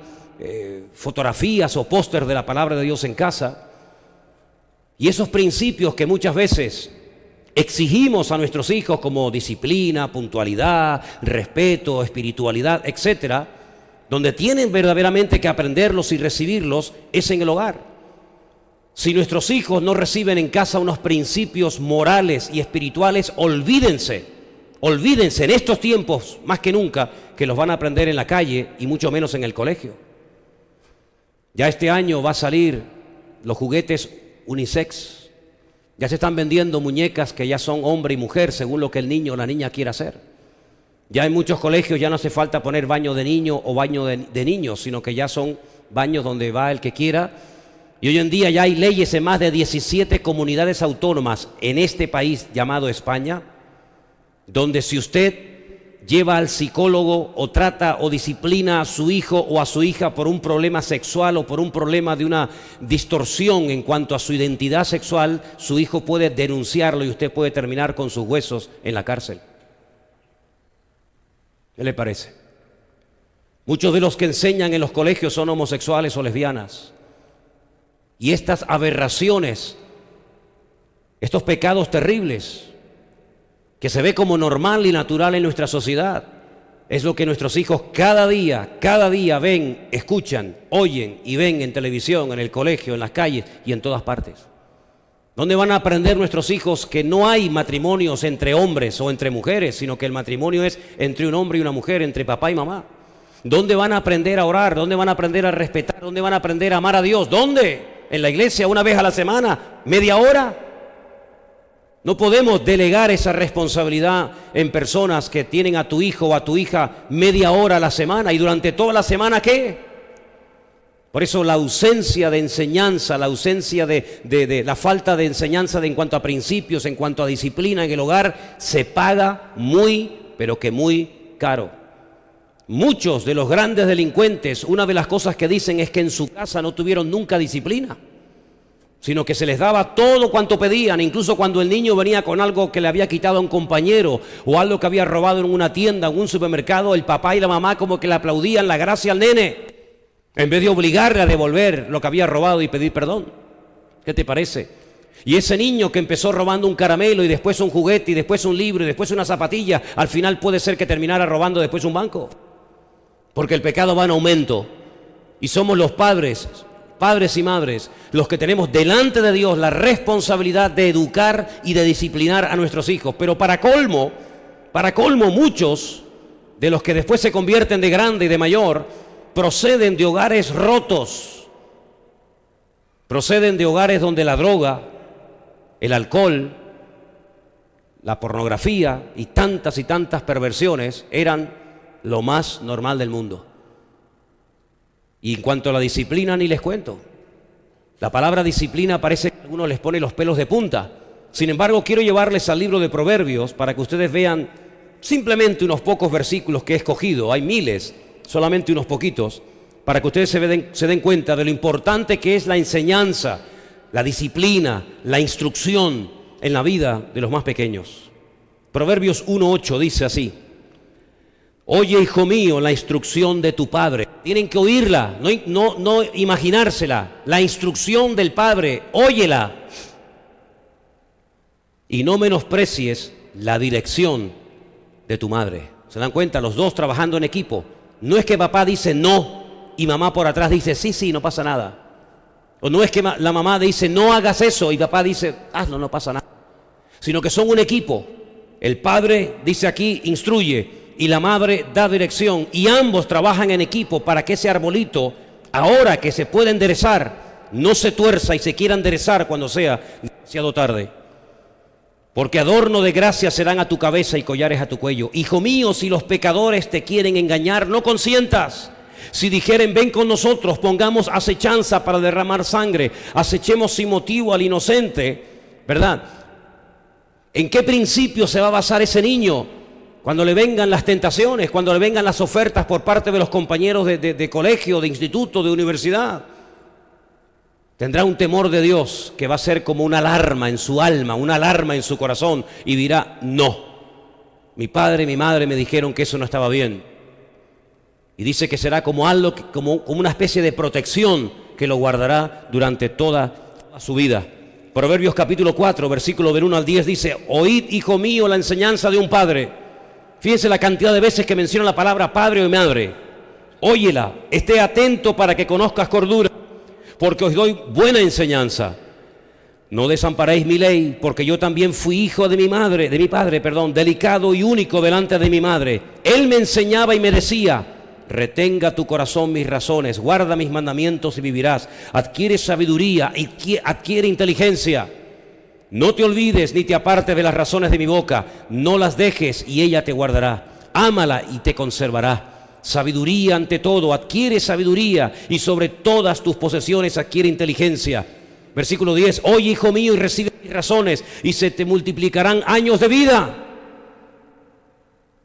fotografías o póster de la palabra de Dios en casa. Y esos principios que muchas veces exigimos a nuestros hijos como disciplina, puntualidad, respeto, espiritualidad, etcétera, donde tienen verdaderamente que aprenderlos y recibirlos es en el hogar. Si nuestros hijos no reciben en casa unos principios morales y espirituales, olvídense en estos tiempos más que nunca que los van a aprender en la calle y mucho menos en el colegio. Ya este año va a salir los juguetes unisex. Ya se están vendiendo muñecas que ya son hombre y mujer según lo que el niño o la niña quiera hacer. Ya en muchos colegios ya no hace falta poner baño de niño o baño de niños, sino que ya son baños donde va el que quiera. Y hoy en día ya hay leyes en más de 17 comunidades autónomas en este país llamado España, donde si usted lleva al psicólogo o trata o disciplina a su hijo o a su hija por un problema sexual o por un problema de una distorsión en cuanto a su identidad sexual, su hijo puede denunciarlo y usted puede terminar con sus huesos en la cárcel. ¿Qué le parece? Muchos de los que enseñan en los colegios son homosexuales o lesbianas. Y estas aberraciones, estos pecados terribles, que se ve como normal y natural en nuestra sociedad, es lo que nuestros hijos cada día ven, escuchan, oyen y ven en televisión, en el colegio, en las calles y en todas partes. ¿Dónde van a aprender nuestros hijos que no hay matrimonios entre hombres o entre mujeres, sino que el matrimonio es entre un hombre y una mujer, entre papá y mamá? ¿Dónde van a aprender a orar? ¿Dónde van a aprender a respetar? ¿Dónde van a aprender a amar a Dios? ¿Dónde? ¿En la iglesia una vez a la semana? ¿Media hora? No podemos delegar esa responsabilidad en personas que tienen a tu hijo o a tu hija media hora a la semana y durante toda la semana, ¿qué? Por eso la ausencia de enseñanza, la ausencia de la falta de enseñanza en cuanto a principios, en cuanto a disciplina en el hogar, se paga muy, pero que muy caro. Muchos de los grandes delincuentes, una de las cosas que dicen es que en su casa no tuvieron nunca disciplina, sino que se les daba todo cuanto pedían, incluso cuando el niño venía con algo que le había quitado a un compañero o algo que había robado en una tienda, en un supermercado, el papá y la mamá como que le aplaudían la gracia al nene, en vez de obligarle a devolver lo que había robado y pedir perdón. ¿Qué te parece? Y ese niño que empezó robando un caramelo y después un juguete y después un libro y después una zapatilla, al final puede ser que terminara robando después un banco, porque el pecado va en aumento y somos los padres padres y madres, los que tenemos delante de Dios la responsabilidad de educar y de disciplinar a nuestros hijos. Pero para colmo, muchos de los que después se convierten de grande y de mayor, proceden de hogares rotos, proceden de hogares donde la droga, el alcohol, la pornografía y tantas perversiones eran lo más normal del mundo. Y en cuanto a la disciplina, ni les cuento. La palabra disciplina parece que a algunos les pone los pelos de punta. Sin embargo, quiero llevarles al libro de Proverbios para que ustedes vean simplemente unos pocos versículos que he escogido. Hay miles, solamente unos poquitos, para que ustedes se den cuenta de lo importante que es la enseñanza, la disciplina, la instrucción en la vida de los más pequeños. Proverbios 1:8 dice así: oye, hijo mío, la instrucción de tu padre. Tienen que oírla, no imaginársela. La instrucción del padre, óyela. Y no menosprecies la dirección de tu madre. ¿Se dan cuenta? Los dos trabajando en equipo. No es que papá dice no y mamá por atrás dice sí, no pasa nada. O no es que la mamá dice no hagas eso y papá dice hazlo, no pasa nada. Sino que son un equipo. El padre dice aquí, instruye, y la madre da dirección, y ambos trabajan en equipo para que ese arbolito, ahora que se puede enderezar, no se tuerza y se quiera enderezar cuando sea demasiado tarde. Porque adorno de gracia serán a tu cabeza y collares a tu cuello. Hijo mío, si los pecadores te quieren engañar, no consientas. Si dijeren, ven con nosotros, pongamos acechanza para derramar sangre, acechemos sin motivo al inocente, ¿verdad? ¿En qué principio se va a basar ese niño? Cuando le vengan las tentaciones, cuando le vengan las ofertas por parte de los compañeros de colegio, de instituto, de universidad. Tendrá un temor de Dios que va a ser como una alarma en su alma, una alarma en su corazón, y dirá, no. Mi padre y mi madre me dijeron que eso no estaba bien. Y dice que será como algo, como una especie de protección que lo guardará durante toda su vida. Proverbios capítulo 4, versículo del 1 al 10 dice: oíd, hijo mío, la enseñanza de un padre. Fíjense la cantidad de veces que menciona la palabra padre o madre. Óyela, esté atento para que conozcas cordura, porque os doy buena enseñanza. No desamparéis mi ley, porque yo también fui hijo de mi padre, delicado y único delante de mi madre. Él me enseñaba y me decía: retenga tu corazón mis razones, guarda mis mandamientos y vivirás. Adquiere sabiduría y adquiere inteligencia. No te olvides ni te apartes de las razones de mi boca. No las dejes y ella te guardará. Ámala y te conservará. Sabiduría ante todo, adquiere sabiduría, y sobre todas tus posesiones adquiere inteligencia. Versículo 10, oye, hijo mío, y recibe mis razones, y se te multiplicarán años de vida.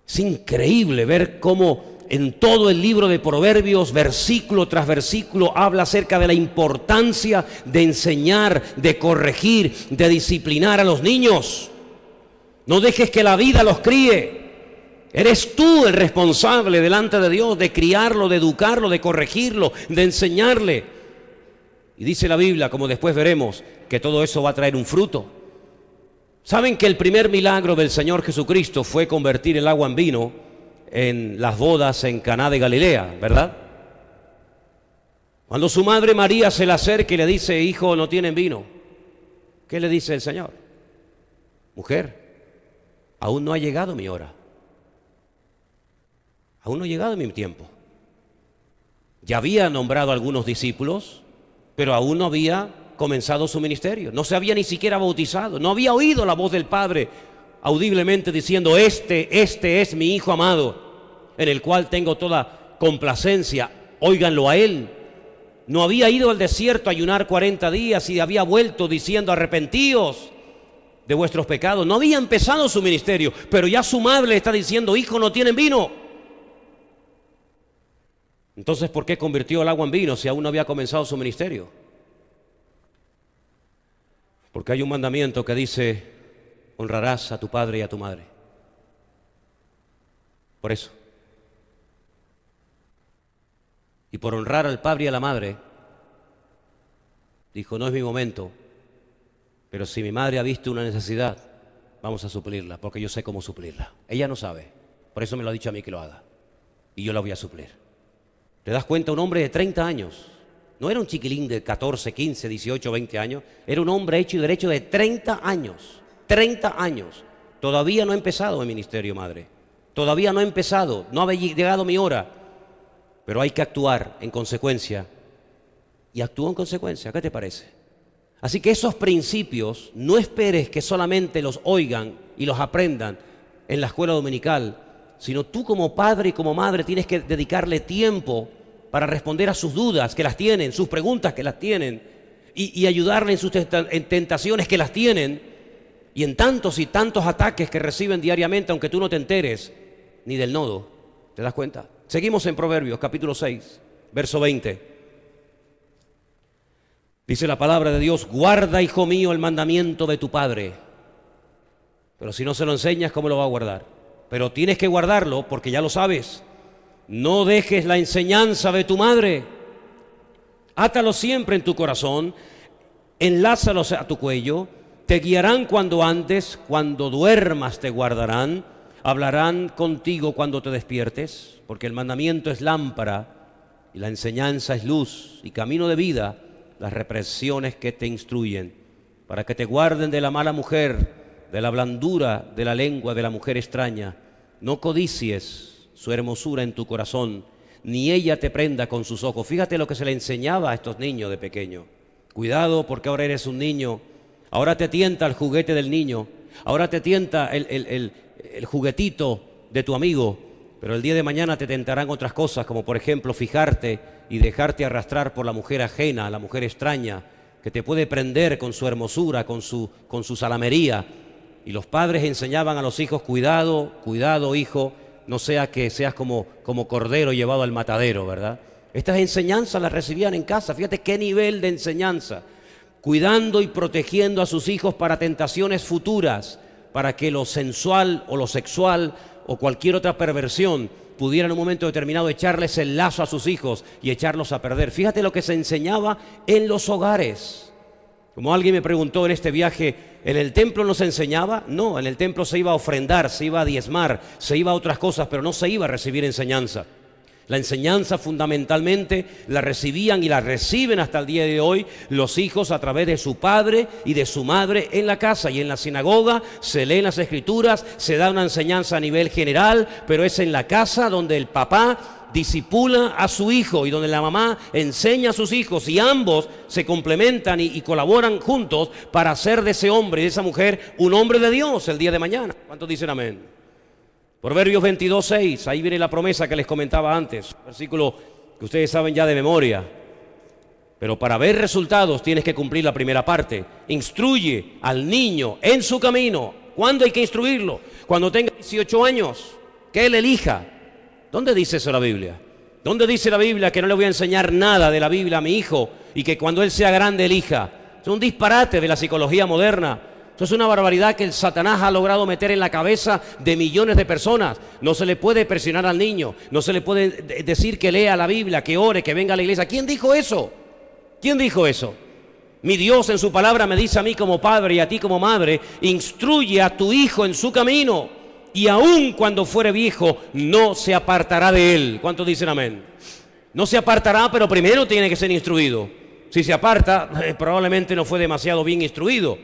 Es increíble ver cómo en todo el libro de Proverbios, versículo tras versículo, habla acerca de la importancia de enseñar, de corregir, de disciplinar a los niños. No dejes que la vida los críe. Eres tú el responsable delante de Dios de criarlo, de educarlo, de corregirlo, de enseñarle. Y dice la Biblia, como después veremos, que todo eso va a traer un fruto. ¿Saben que el primer milagro del Señor Jesucristo fue convertir el agua en vino en las bodas en Caná de Galilea, verdad? Cuando su madre María se le acerca y le dice: hijo, no tienen vino, ¿qué le dice el Señor? Mujer, aún no ha llegado mi hora. Aún no ha llegado mi tiempo. Ya había nombrado a algunos discípulos, pero aún no había comenzado su ministerio. No se había ni siquiera bautizado. No había oído la voz del Padre audiblemente diciendo: este es mi Hijo amado, en el cual tengo toda complacencia, óiganlo a Él. No había ido al desierto a ayunar 40 días y había vuelto diciendo: arrepentíos de vuestros pecados. No había empezado su ministerio, pero ya su madre le está diciendo: hijo, no tienen vino. Entonces, ¿por qué convirtió el agua en vino si aún no había comenzado su ministerio? Porque hay un mandamiento que dice: honrarás a tu padre y a tu madre. Por eso. Y por honrar al padre y a la madre, dijo: no es mi momento, pero si mi madre ha visto una necesidad, vamos a suplirla, porque yo sé cómo suplirla. Ella no sabe, por eso me lo ha dicho a mí que lo haga, y yo la voy a suplir. ¿Te das cuenta? Un hombre de 30 años, No era un chiquilín de 14, 15, 18, 20 años. Era un hombre hecho y derecho de 30 años. 30 años. Todavía no he empezado mi ministerio, madre. Todavía no he empezado. No ha llegado mi hora. Pero hay que actuar en consecuencia. Y actúo en consecuencia. ¿Qué te parece? Así que esos principios, no esperes que solamente los oigan y los aprendan en la escuela dominical, sino tú como padre y como madre tienes que dedicarle tiempo para responder a sus dudas que las tienen, sus preguntas que las tienen, y ayudarle en sus tentaciones que las tienen, y en tantos y tantos ataques que reciben diariamente, aunque tú no te enteres ni del nodo. ¿Te das cuenta? Seguimos en Proverbios, capítulo 6, verso 20. Dice la palabra de Dios: guarda, hijo mío, el mandamiento de tu padre. Pero si no se lo enseñas, ¿cómo lo va a guardar? Pero tienes que guardarlo porque ya lo sabes. No dejes la enseñanza de tu madre. Átalo siempre en tu corazón, enlázalos a tu cuello. Te guiarán cuando andes, cuando duermas te guardarán. Hablarán contigo cuando te despiertes, porque el mandamiento es lámpara y la enseñanza es luz y camino de vida. Las represiones que te instruyen, para que te guarden de la mala mujer, de la blandura de la lengua de la mujer extraña. No codicies su hermosura en tu corazón, ni ella te prenda con sus ojos. Fíjate lo que se le enseñaba a estos niños de pequeño. Cuidado, porque ahora eres un niño, ahora te tienta el juguete del niño, ahora te tienta el juguetito de tu amigo, pero el día de mañana te tentarán otras cosas, como por ejemplo fijarte y dejarte arrastrar por la mujer ajena, la mujer extraña, que te puede prender con su hermosura, con su salamería. Y los padres enseñaban a los hijos: cuidado, cuidado, hijo, no sea que seas como cordero llevado al matadero, ¿verdad? Estas enseñanzas las recibían en casa. Fíjate qué nivel de enseñanza. Cuidando y protegiendo a sus hijos para tentaciones futuras, para que lo sensual o lo sexual o cualquier otra perversión pudiera en un momento determinado echarles el lazo a sus hijos y echarlos a perder. Fíjate lo que se enseñaba en los hogares. Como alguien me preguntó en este viaje, ¿en el templo no se enseñaba? No, en el templo se iba a ofrendar, se iba a diezmar, se iba a otras cosas, pero no se iba a recibir enseñanza. La enseñanza fundamentalmente la recibían y la reciben hasta el día de hoy los hijos a través de su padre y de su madre en la casa. Y en la sinagoga se leen las escrituras, se da una enseñanza a nivel general, pero es en la casa donde el papá discipula a su hijo y donde la mamá enseña a sus hijos, y ambos se complementan y colaboran juntos para hacer de ese hombre y de esa mujer un hombre de Dios el día de mañana. ¿Cuántos dicen amén? Proverbios 22:6, ahí viene la promesa que les comentaba antes, versículo que ustedes saben ya de memoria. Pero para ver resultados tienes que cumplir la primera parte. Instruye al niño en su camino. ¿Cuándo hay que instruirlo? Cuando tenga 18 años, que él elija. ¿Dónde dice eso la Biblia? ¿Dónde dice la Biblia que no le voy a enseñar nada de la Biblia a mi hijo y que cuando él sea grande elija? Es un disparate de la psicología moderna. Esto es una barbaridad que el Satanás ha logrado meter en la cabeza de millones de personas. No se le puede presionar al niño, no se le puede decir que lea la Biblia, que ore, que venga a la iglesia. ¿Quién dijo eso? ¿Quién dijo eso? Mi Dios en su palabra me dice a mí como padre y a ti como madre: instruye a tu hijo en su camino, y aun cuando fuere viejo no se apartará de él. ¿Cuántos dicen amén? No se apartará, pero primero tiene que ser instruido. Si se aparta, probablemente no fue demasiado bien instruido.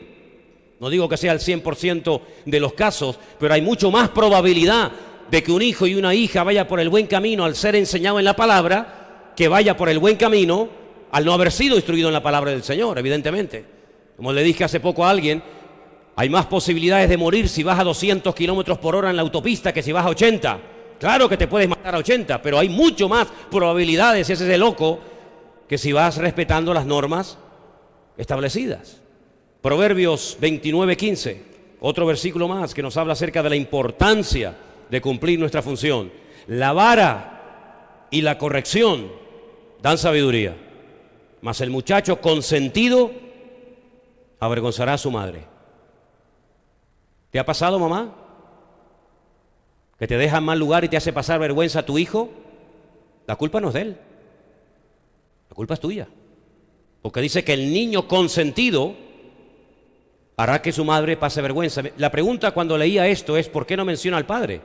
No digo que sea el 100% de los casos, pero hay mucho más probabilidad de que un hijo y una hija vaya por el buen camino al ser enseñado en la palabra, que vaya por el buen camino al no haber sido instruido en la palabra del Señor, evidentemente. Como le dije hace poco a alguien, hay más posibilidades de morir si vas a 200 kilómetros por hora en la autopista que si vas a 80. Claro que te puedes matar a 80, pero hay mucho más probabilidades, si ese es de loco, que si vas respetando las normas establecidas. Proverbios 29:15, otro versículo más que nos habla acerca de la importancia de cumplir nuestra función. La vara y la corrección dan sabiduría, mas el muchacho consentido avergonzará a su madre. ¿Te ha pasado, mamá? ¿Que te deja en mal lugar y te hace pasar vergüenza a tu hijo? La culpa no es de él, la culpa es tuya. Porque dice que el niño consentido hará que su madre pase vergüenza. La pregunta cuando leía esto es: ¿por qué no menciona al padre?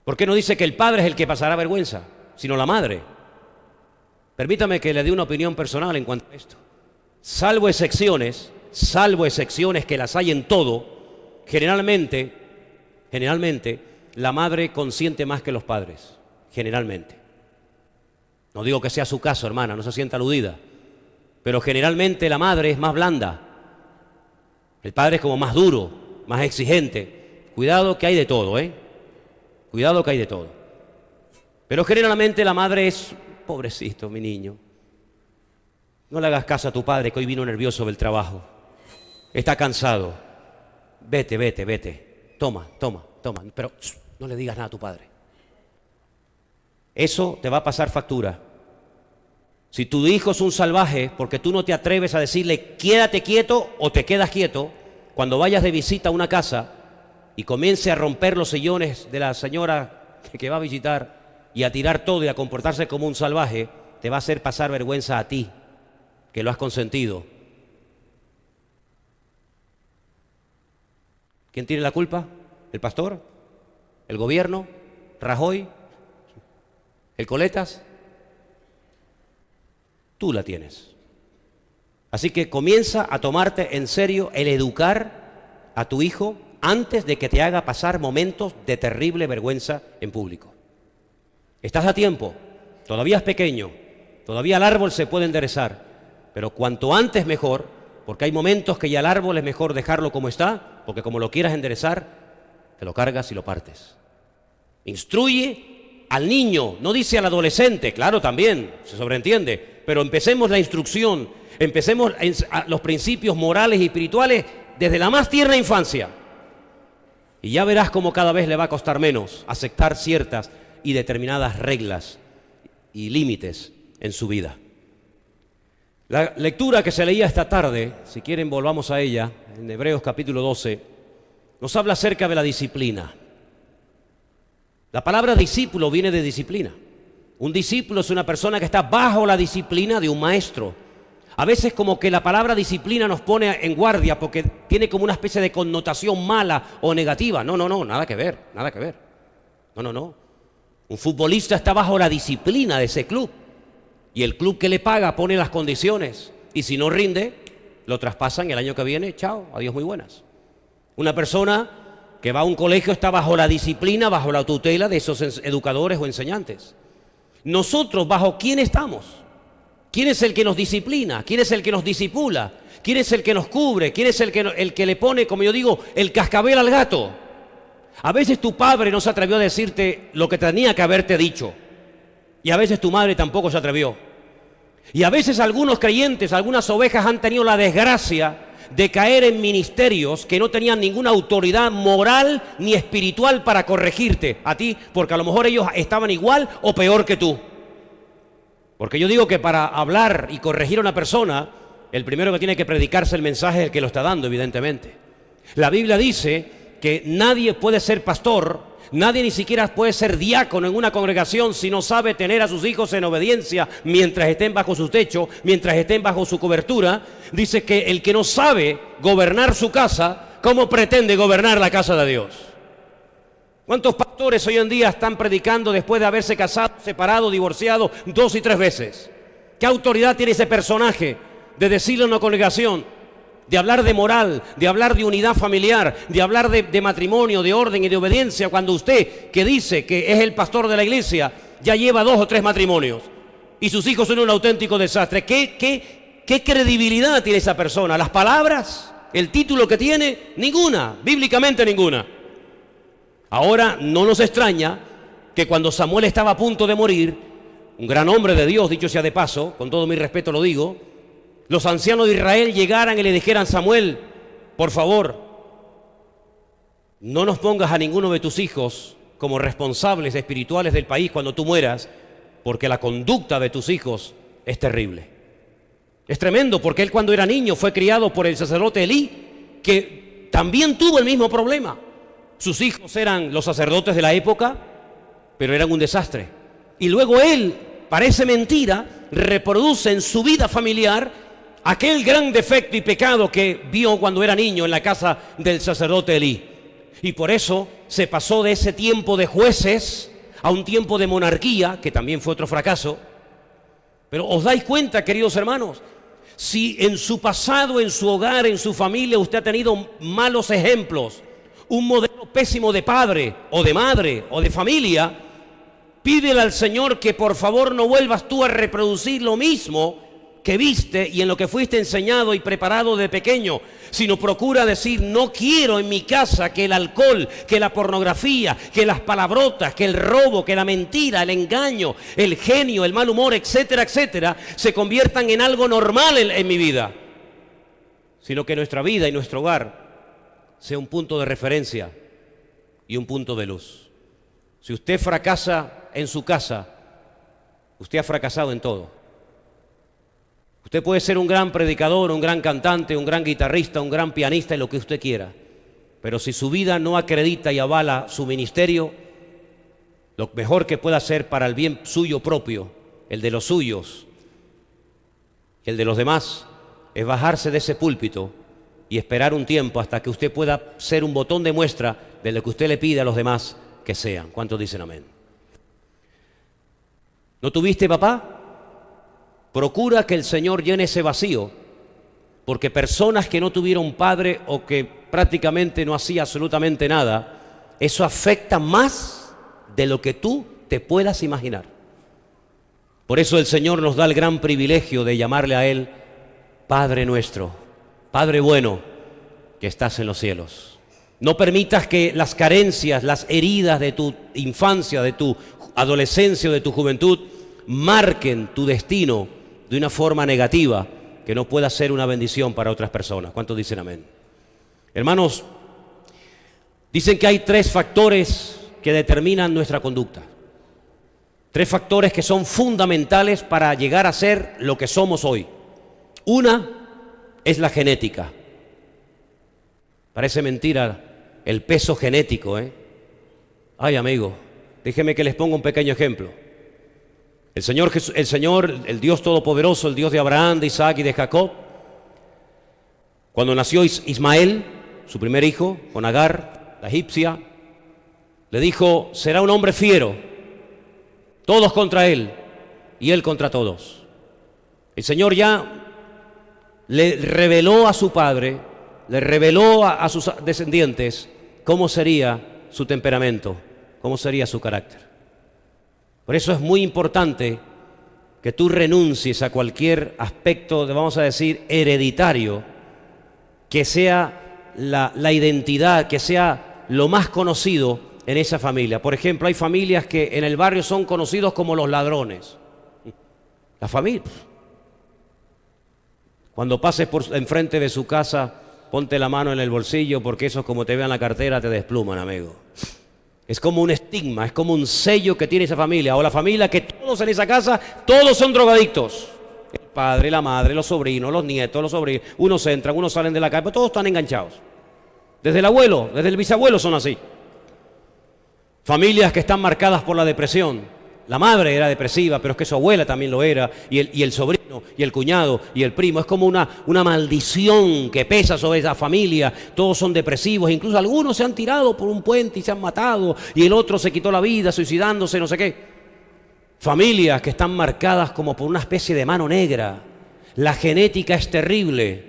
¿Por qué no dice que el padre es el que pasará vergüenza, sino la madre? Permítame que le dé una opinión personal en cuanto a esto. Salvo excepciones que las hay en todo, generalmente, la madre consiente más que los padres, generalmente. No digo que sea su caso, hermana, no se sienta aludida, pero generalmente la madre es más blanda. El padre es como más duro, más exigente. Cuidado que hay de todo, Cuidado que hay de todo. Pero generalmente la madre es, pobrecito mi niño, no le hagas caso a tu padre que hoy vino nervioso del trabajo. Está cansado. Vete. Toma. Pero no le digas nada a tu padre. Eso te va a pasar factura. Si tu hijo es un salvaje porque tú no te atreves a decirle quédate quieto o te quedas quieto, cuando vayas de visita a una casa y comience a romper los sillones de la señora que va a visitar y a tirar todo y a comportarse como un salvaje, te va a hacer pasar vergüenza a ti, que lo has consentido. ¿Quién tiene la culpa? ¿El pastor? ¿El gobierno? ¿Rajoy? ¿El Coletas? Tú la tienes. Así que comienza a tomarte en serio el educar a tu hijo antes de que te haga pasar momentos de terrible vergüenza en público. Estás a tiempo, todavía es pequeño, todavía el árbol se puede enderezar, pero cuanto antes mejor, porque hay momentos que ya el árbol es mejor dejarlo como está, porque como lo quieras enderezar, te lo cargas y lo partes. Instruye al niño, no dice al adolescente, claro, también, se sobreentiende, pero empecemos la instrucción, empecemos los principios morales y espirituales desde la más tierna infancia. Y ya verás cómo cada vez le va a costar menos aceptar ciertas y determinadas reglas y límites en su vida. La lectura que se leía esta tarde, si quieren volvamos a ella, en Hebreos capítulo 12, nos habla acerca de la disciplina. La palabra discípulo viene de disciplina. Un discípulo es una persona que está bajo la disciplina de un maestro. A veces como que la palabra disciplina nos pone en guardia porque tiene como una especie de connotación mala o negativa. No, nada que ver. No. Un futbolista está bajo la disciplina de ese club. Y el club que le paga pone las condiciones. Y si no rinde, lo traspasan el año que viene. Chao, adiós, muy buenas. Una persona que va a un colegio está bajo la disciplina, bajo la tutela de esos educadores o enseñantes. Nosotros, ¿bajo quién estamos? ¿Quién es el que nos disciplina? ¿Quién es el que nos disipula? ¿Quién es el que nos cubre? ¿Quién es el que le pone, como yo digo, el cascabel al gato? A veces tu padre no se atrevió a decirte lo que tenía que haberte dicho. Y a veces tu madre tampoco se atrevió. Y a veces algunos creyentes, algunas ovejas han tenido la desgracia de caer en ministerios que no tenían ninguna autoridad moral ni espiritual para corregirte a ti, porque a lo mejor ellos estaban igual o peor que tú. Porque yo digo que para hablar y corregir a una persona, el primero que tiene que predicarse el mensaje es el que lo está dando, evidentemente. La Biblia dice que nadie puede ser pastor, nadie ni siquiera puede ser diácono en una congregación si no sabe tener a sus hijos en obediencia mientras estén bajo su techo, mientras estén bajo su cobertura. Dice que el que no sabe gobernar su casa, ¿cómo pretende gobernar la casa de Dios? ¿Cuántos pastores hoy en día están predicando después de haberse casado, separado, divorciado 2 y 3 veces? ¿Qué autoridad tiene ese personaje de decirle a una congregación, de hablar de moral, de hablar de unidad familiar, de hablar de matrimonio, de orden y de obediencia, cuando usted, que dice que es el pastor de la iglesia, ya lleva 2 o 3 matrimonios y sus hijos son un auténtico desastre? ¿Qué credibilidad tiene esa persona? ¿Las palabras? ¿El título que tiene? Ninguna, bíblicamente ninguna. Ahora no nos extraña que cuando Samuel estaba a punto de morir, un gran hombre de Dios, dicho sea de paso, con todo mi respeto lo digo, los ancianos de Israel llegaran y le dijeran: Samuel, por favor, no nos pongas a ninguno de tus hijos como responsables espirituales del país cuando tú mueras, porque la conducta de tus hijos es terrible. Es tremendo, porque él cuando era niño fue criado por el sacerdote Elí, que también tuvo el mismo problema. Sus hijos eran los sacerdotes de la época, pero eran un desastre. Y luego él, parece mentira, reproduce en su vida familiar aquel gran defecto y pecado que vio cuando era niño en la casa del sacerdote Elí. Y por eso se pasó de ese tiempo de jueces a un tiempo de monarquía, que también fue otro fracaso. Pero ¿os dais cuenta, queridos hermanos? Si en su pasado, en su hogar, en su familia, usted ha tenido malos ejemplos, un modelo pésimo de padre o de madre o de familia, pídele al Señor que por favor no vuelvas tú a reproducir lo mismo que viste y en lo que fuiste enseñado y preparado de pequeño, sino procura decir: no quiero en mi casa que el alcohol, que la pornografía, que las palabrotas, que el robo, que la mentira, el engaño, el genio, el mal humor, etcétera, etcétera, se conviertan en algo normal en mi vida, sino que nuestra vida y nuestro hogar sea un punto de referencia y un punto de luz. Si usted fracasa en su casa, usted ha fracasado en todo. Usted puede ser un gran predicador, un gran cantante, un gran guitarrista, un gran pianista y lo que usted quiera, pero si su vida no acredita y avala su ministerio, lo mejor que pueda hacer para el bien suyo propio, el de los suyos y el de los demás, es bajarse de ese púlpito y esperar un tiempo hasta que usted pueda ser un botón de muestra de lo que usted le pide a los demás que sean. ¿Cuántos dicen amén? ¿No tuviste papá? Procura que el Señor llene ese vacío, porque personas que no tuvieron padre o que prácticamente no hacía absolutamente nada, eso afecta más de lo que tú te puedas imaginar. Por eso el Señor nos da el gran privilegio de llamarle a Él Padre nuestro, Padre bueno, que estás en los cielos. No permitas que las carencias, las heridas de tu infancia, de tu adolescencia o de tu juventud marquen tu destino de una forma negativa que no pueda ser una bendición para otras personas. ¿Cuántos dicen amén? Hermanos, dicen que hay 3 factores que determinan nuestra conducta. 3 factores que son fundamentales para llegar a ser lo que somos hoy. Una es la genética. Parece mentira el peso genético, ¿eh? Ay, amigo, déjeme que les ponga un pequeño ejemplo. El Señor, el Dios Todopoderoso, el Dios de Abraham, de Isaac y de Jacob, cuando nació Ismael, su primer hijo, con Agar, la egipcia, le dijo: será un hombre fiero, todos contra él y él contra todos. El Señor ya le reveló a su padre, le reveló a sus descendientes cómo sería su temperamento, cómo sería su carácter. Por eso es muy importante que tú renuncies a cualquier aspecto, vamos a decir, hereditario, que sea la identidad, que sea lo más conocido en esa familia. Por ejemplo, hay familias que en el barrio son conocidos como los ladrones. La familia. Cuando pases por enfrente de su casa, ponte la mano en el bolsillo, porque esos, como te vean la cartera, te despluman, amigo. Es como un estigma, es como un sello que tiene esa familia, o la familia que todos en esa casa, todos son drogadictos. El padre, la madre, los sobrinos, los nietos, los sobrinos, unos entran, unos salen de la calle, pero todos están enganchados. Desde el abuelo, desde el bisabuelo son así. Familias que están marcadas por la depresión. La madre era depresiva, pero es que su abuela también lo era, y el sobrino, y el cuñado, y el primo. Es como una maldición que pesa sobre esa familia. Todos son depresivos, incluso algunos se han tirado por un puente y se han matado, y el otro se quitó la vida suicidándose, no sé qué. Familias que están marcadas como por una especie de mano negra. La genética es terrible.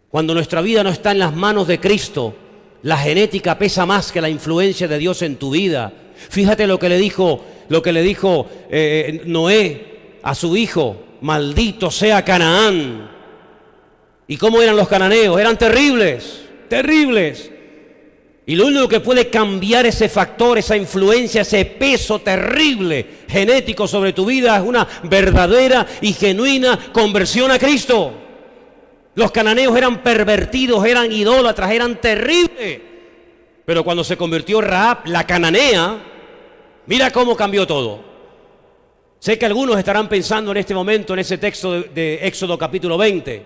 Cuando nuestra vida no está en las manos de Cristo, la genética pesa más que la influencia de Dios en tu vida. Fíjate lo que le dijo Noé a su hijo: maldito sea Canaán. ¿Y cómo eran los cananeos? Eran terribles, terribles. Y lo único que puede cambiar ese factor, esa influencia, ese peso terrible genético sobre tu vida es una verdadera y genuina conversión a Cristo. Los cananeos eran pervertidos, eran idólatras, eran terribles. Pero cuando se convirtió Rahab, la cananea, mira cómo cambió todo. Sé que algunos estarán pensando en este momento en ese texto de Éxodo capítulo 20,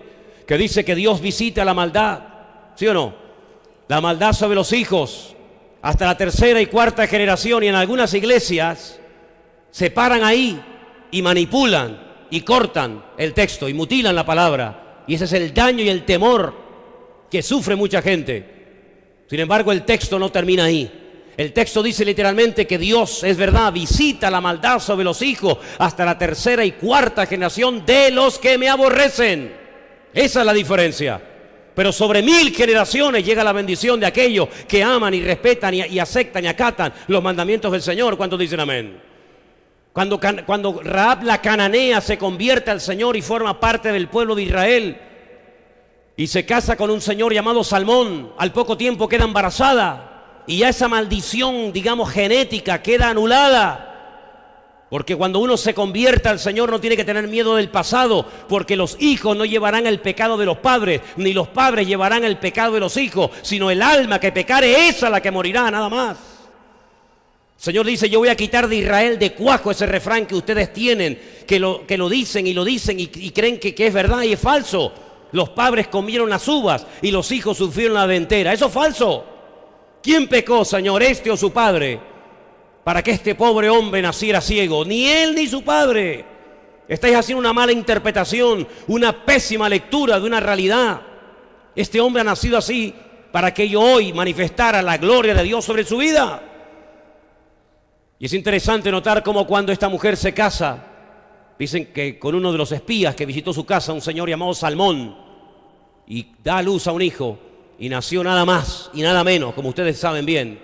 que dice que Dios visita la maldad, ¿sí o no? La maldad sobre los hijos, hasta la 3ª y 4ª generación, y en algunas iglesias se paran ahí y manipulan y cortan el texto y mutilan la palabra, y ese es el daño y el temor que sufre mucha gente. Sin embargo, el texto no termina ahí. El texto dice literalmente que Dios, es verdad, visita la maldad sobre los hijos hasta la tercera y cuarta generación de los que me aborrecen. Esa es la diferencia. Pero sobre 1000 generaciones llega la bendición de aquellos que aman y respetan y aceptan y acatan los mandamientos del Señor. ¿Cuántos dicen amén? Cuando Rahab la cananea se convierte al Señor y forma parte del pueblo de Israel y se casa con un señor llamado Salmón, al poco tiempo queda embarazada. Y ya esa maldición, digamos, genética queda anulada. Porque cuando uno se convierte al Señor no tiene que tener miedo del pasado, porque los hijos no llevarán el pecado de los padres, ni los padres llevarán el pecado de los hijos, sino el alma que pecare, esa la que morirá, nada más. El Señor dice, yo voy a quitar de Israel de cuajo ese refrán que ustedes tienen, que lo dicen y creen que es verdad y es falso. Los padres comieron las uvas y los hijos sufrieron la dentera. Eso es falso. ¿Quién pecó, Señor, este o su padre, para que este pobre hombre naciera ciego? Ni él ni su padre. Estáis haciendo una mala interpretación, una pésima lectura de una realidad. Este hombre ha nacido así para que yo hoy manifestara la gloria de Dios sobre su vida. Y es interesante notar cómo cuando esta mujer se casa, dicen que con uno de los espías que visitó su casa, un señor llamado Salmón, y da a luz a un hijo, y nació nada más y nada menos, como ustedes saben bien,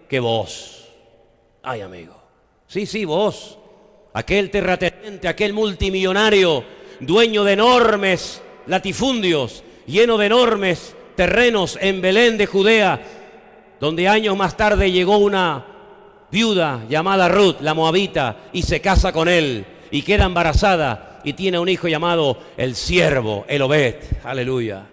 que vos. Ay, amigo. Sí, vos. Aquel terrateniente, aquel multimillonario, dueño de enormes latifundios, lleno de enormes terrenos en Belén de Judea, donde años más tarde llegó una viuda llamada Ruth, la moabita, y se casa con él, y queda embarazada, y tiene un hijo llamado el siervo, el Obed. Aleluya.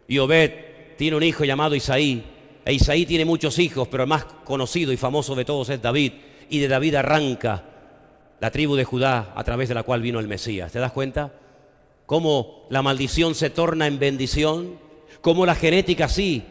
Y Obed tiene un hijo llamado Isaí, e Isaí tiene muchos hijos, pero el más conocido y famoso de todos es David, y de David arranca la tribu de Judá a través de la cual vino el Mesías. ¿Te das cuenta? Cómo la maldición se torna en bendición, cómo la genética sí,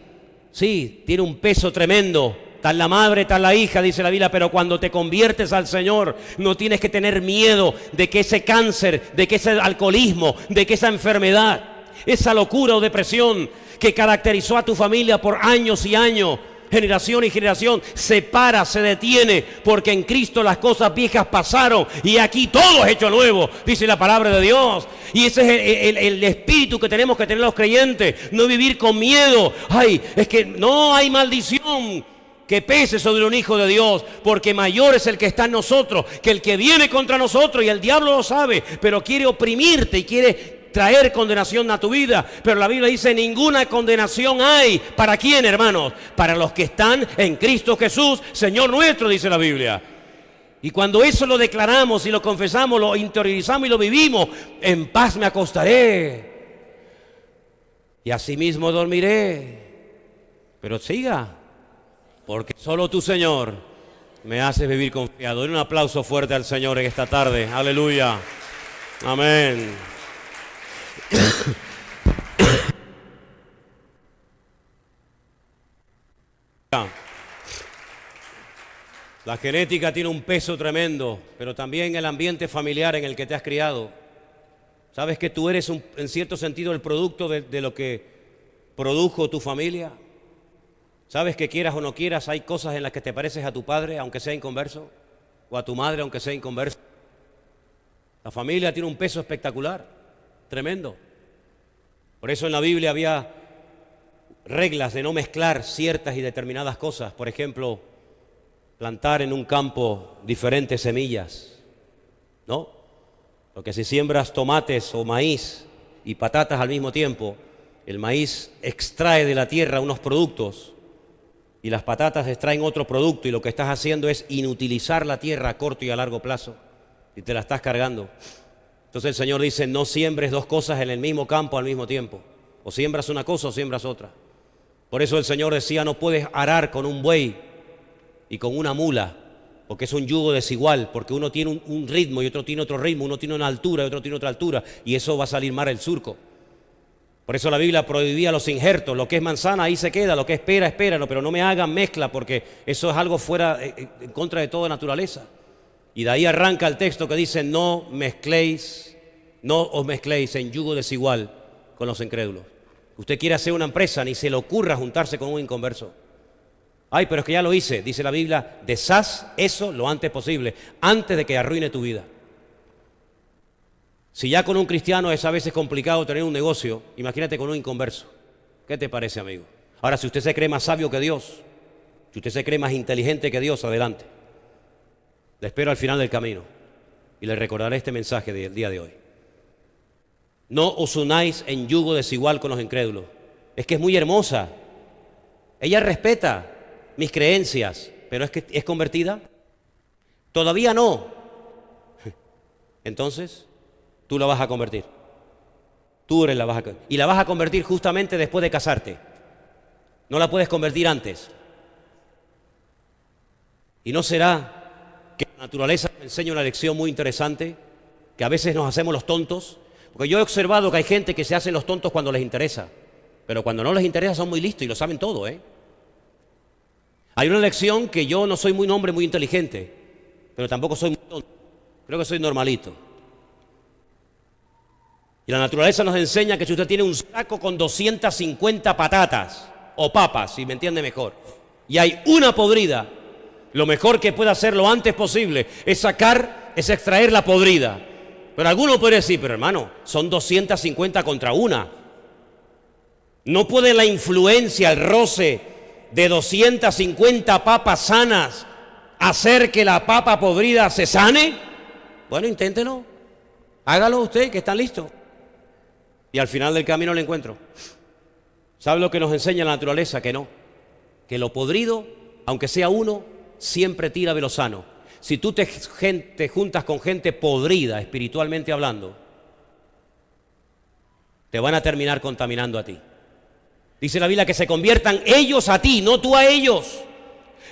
tiene un peso tremendo. Tal la madre, tal la hija, dice la Biblia, pero cuando te conviertes al Señor, no tienes que tener miedo de que ese cáncer, de que ese alcoholismo, de que esa enfermedad, esa locura o depresión que caracterizó a tu familia por años y años, generación y generación, se para, se detiene, porque en Cristo las cosas viejas pasaron y aquí todo es hecho nuevo, dice la palabra de Dios. Y ese es el espíritu que tenemos que tener los creyentes, no vivir con miedo. Ay, es que no hay maldición que pese sobre un hijo de Dios, porque mayor es el que está en nosotros que el que viene contra nosotros, y el diablo lo sabe, pero quiere oprimirte y quiere traer condenación a tu vida. Pero la Biblia dice, ninguna condenación hay. ¿Para quién, hermanos? Para los que están en Cristo Jesús, Señor nuestro, dice la Biblia. Y cuando eso lo declaramos y lo confesamos, lo interiorizamos y lo vivimos, en paz me acostaré y asimismo dormiré. Pero siga, porque solo tú, Señor, me haces vivir confiado. Den un aplauso fuerte al Señor en esta tarde. Aleluya. Amén. La genética tiene un peso tremendo, pero también el ambiente familiar en el que te has criado. ¿Sabes que tú eres en cierto sentido el producto de lo que produjo tu familia? ¿Sabes que quieras o no quieras, hay cosas en las que te pareces a tu padre, aunque sea inconverso? O a tu madre, aunque sea inconverso. La familia tiene un peso espectacular, tremendo. Por eso en la Biblia había reglas de no mezclar ciertas y determinadas cosas. Por ejemplo, plantar en un campo diferentes semillas, ¿no? Porque si siembras tomates o maíz y patatas al mismo tiempo, el maíz extrae de la tierra unos productos y las patatas extraen otro producto, y lo que estás haciendo es inutilizar la tierra a corto y a largo plazo, y te la estás cargando. Entonces el Señor dice, no siembres dos cosas en el mismo campo al mismo tiempo. O siembras una cosa o siembras otra. Por eso el Señor decía, no puedes arar con un buey y con una mula, porque es un yugo desigual, porque uno tiene un ritmo y otro tiene otro ritmo, uno tiene una altura y otro tiene otra altura, y eso va a salir mal el surco. Por eso la Biblia prohibía los injertos. Lo que es manzana ahí se queda, lo que es pera, espéralo, pero no me hagan mezcla, porque eso es algo fuera, en contra de toda naturaleza. Y de ahí arranca el texto que dice, no os mezcléis en yugo desigual con los incrédulos. Usted quiere hacer una empresa, ni se le ocurra juntarse con un inconverso. Ay, pero es que ya lo hice. Dice la Biblia, deshaz eso lo antes posible, antes de que arruine tu vida. Si ya con un cristiano es a veces complicado tener un negocio, imagínate con un inconverso. ¿Qué te parece, amigo? Ahora, si usted se cree más sabio que Dios, si usted se cree más inteligente que Dios, adelante. Le espero al final del camino y le recordaré este mensaje del día de hoy. No os unáis en yugo desigual con los incrédulos. Es que es muy hermosa. Ella respeta mis creencias, pero es que es convertida. Todavía no. Entonces, tú la vas a convertir. Tú eres la vas a convertir. Y la vas a convertir justamente después de casarte. No la puedes convertir antes. ¿Y no será que la naturaleza nos enseña una lección muy interesante? Que a veces nos hacemos los tontos. Porque yo he observado que hay gente que se hacen los tontos cuando les interesa. Pero cuando no les interesa son muy listos y lo saben todo, ¿eh? Hay una lección que yo no soy un hombre muy inteligente, pero tampoco soy muy tonto. Creo que soy normalito. Y la naturaleza nos enseña que si usted tiene un saco con 250 patatas o papas, si me entiende mejor, y hay una podrida, lo mejor que puede hacer lo antes posible es extraer la podrida. Pero alguno puede decir, pero hermano, son 250 contra una. ¿No puede la influencia, el roce de 250 papas sanas hacer que la papa podrida se sane? Bueno, inténtelo. Hágalo usted, que está listo. Y al final del camino lo encuentro. ¿Sabe lo que nos enseña la naturaleza? Que no. Que lo podrido, aunque sea uno, siempre tira de lo sano. Si tú te juntas con gente podrida, espiritualmente hablando, te van a terminar contaminando a ti. Dice la Biblia que se conviertan ellos a ti, no tú a ellos.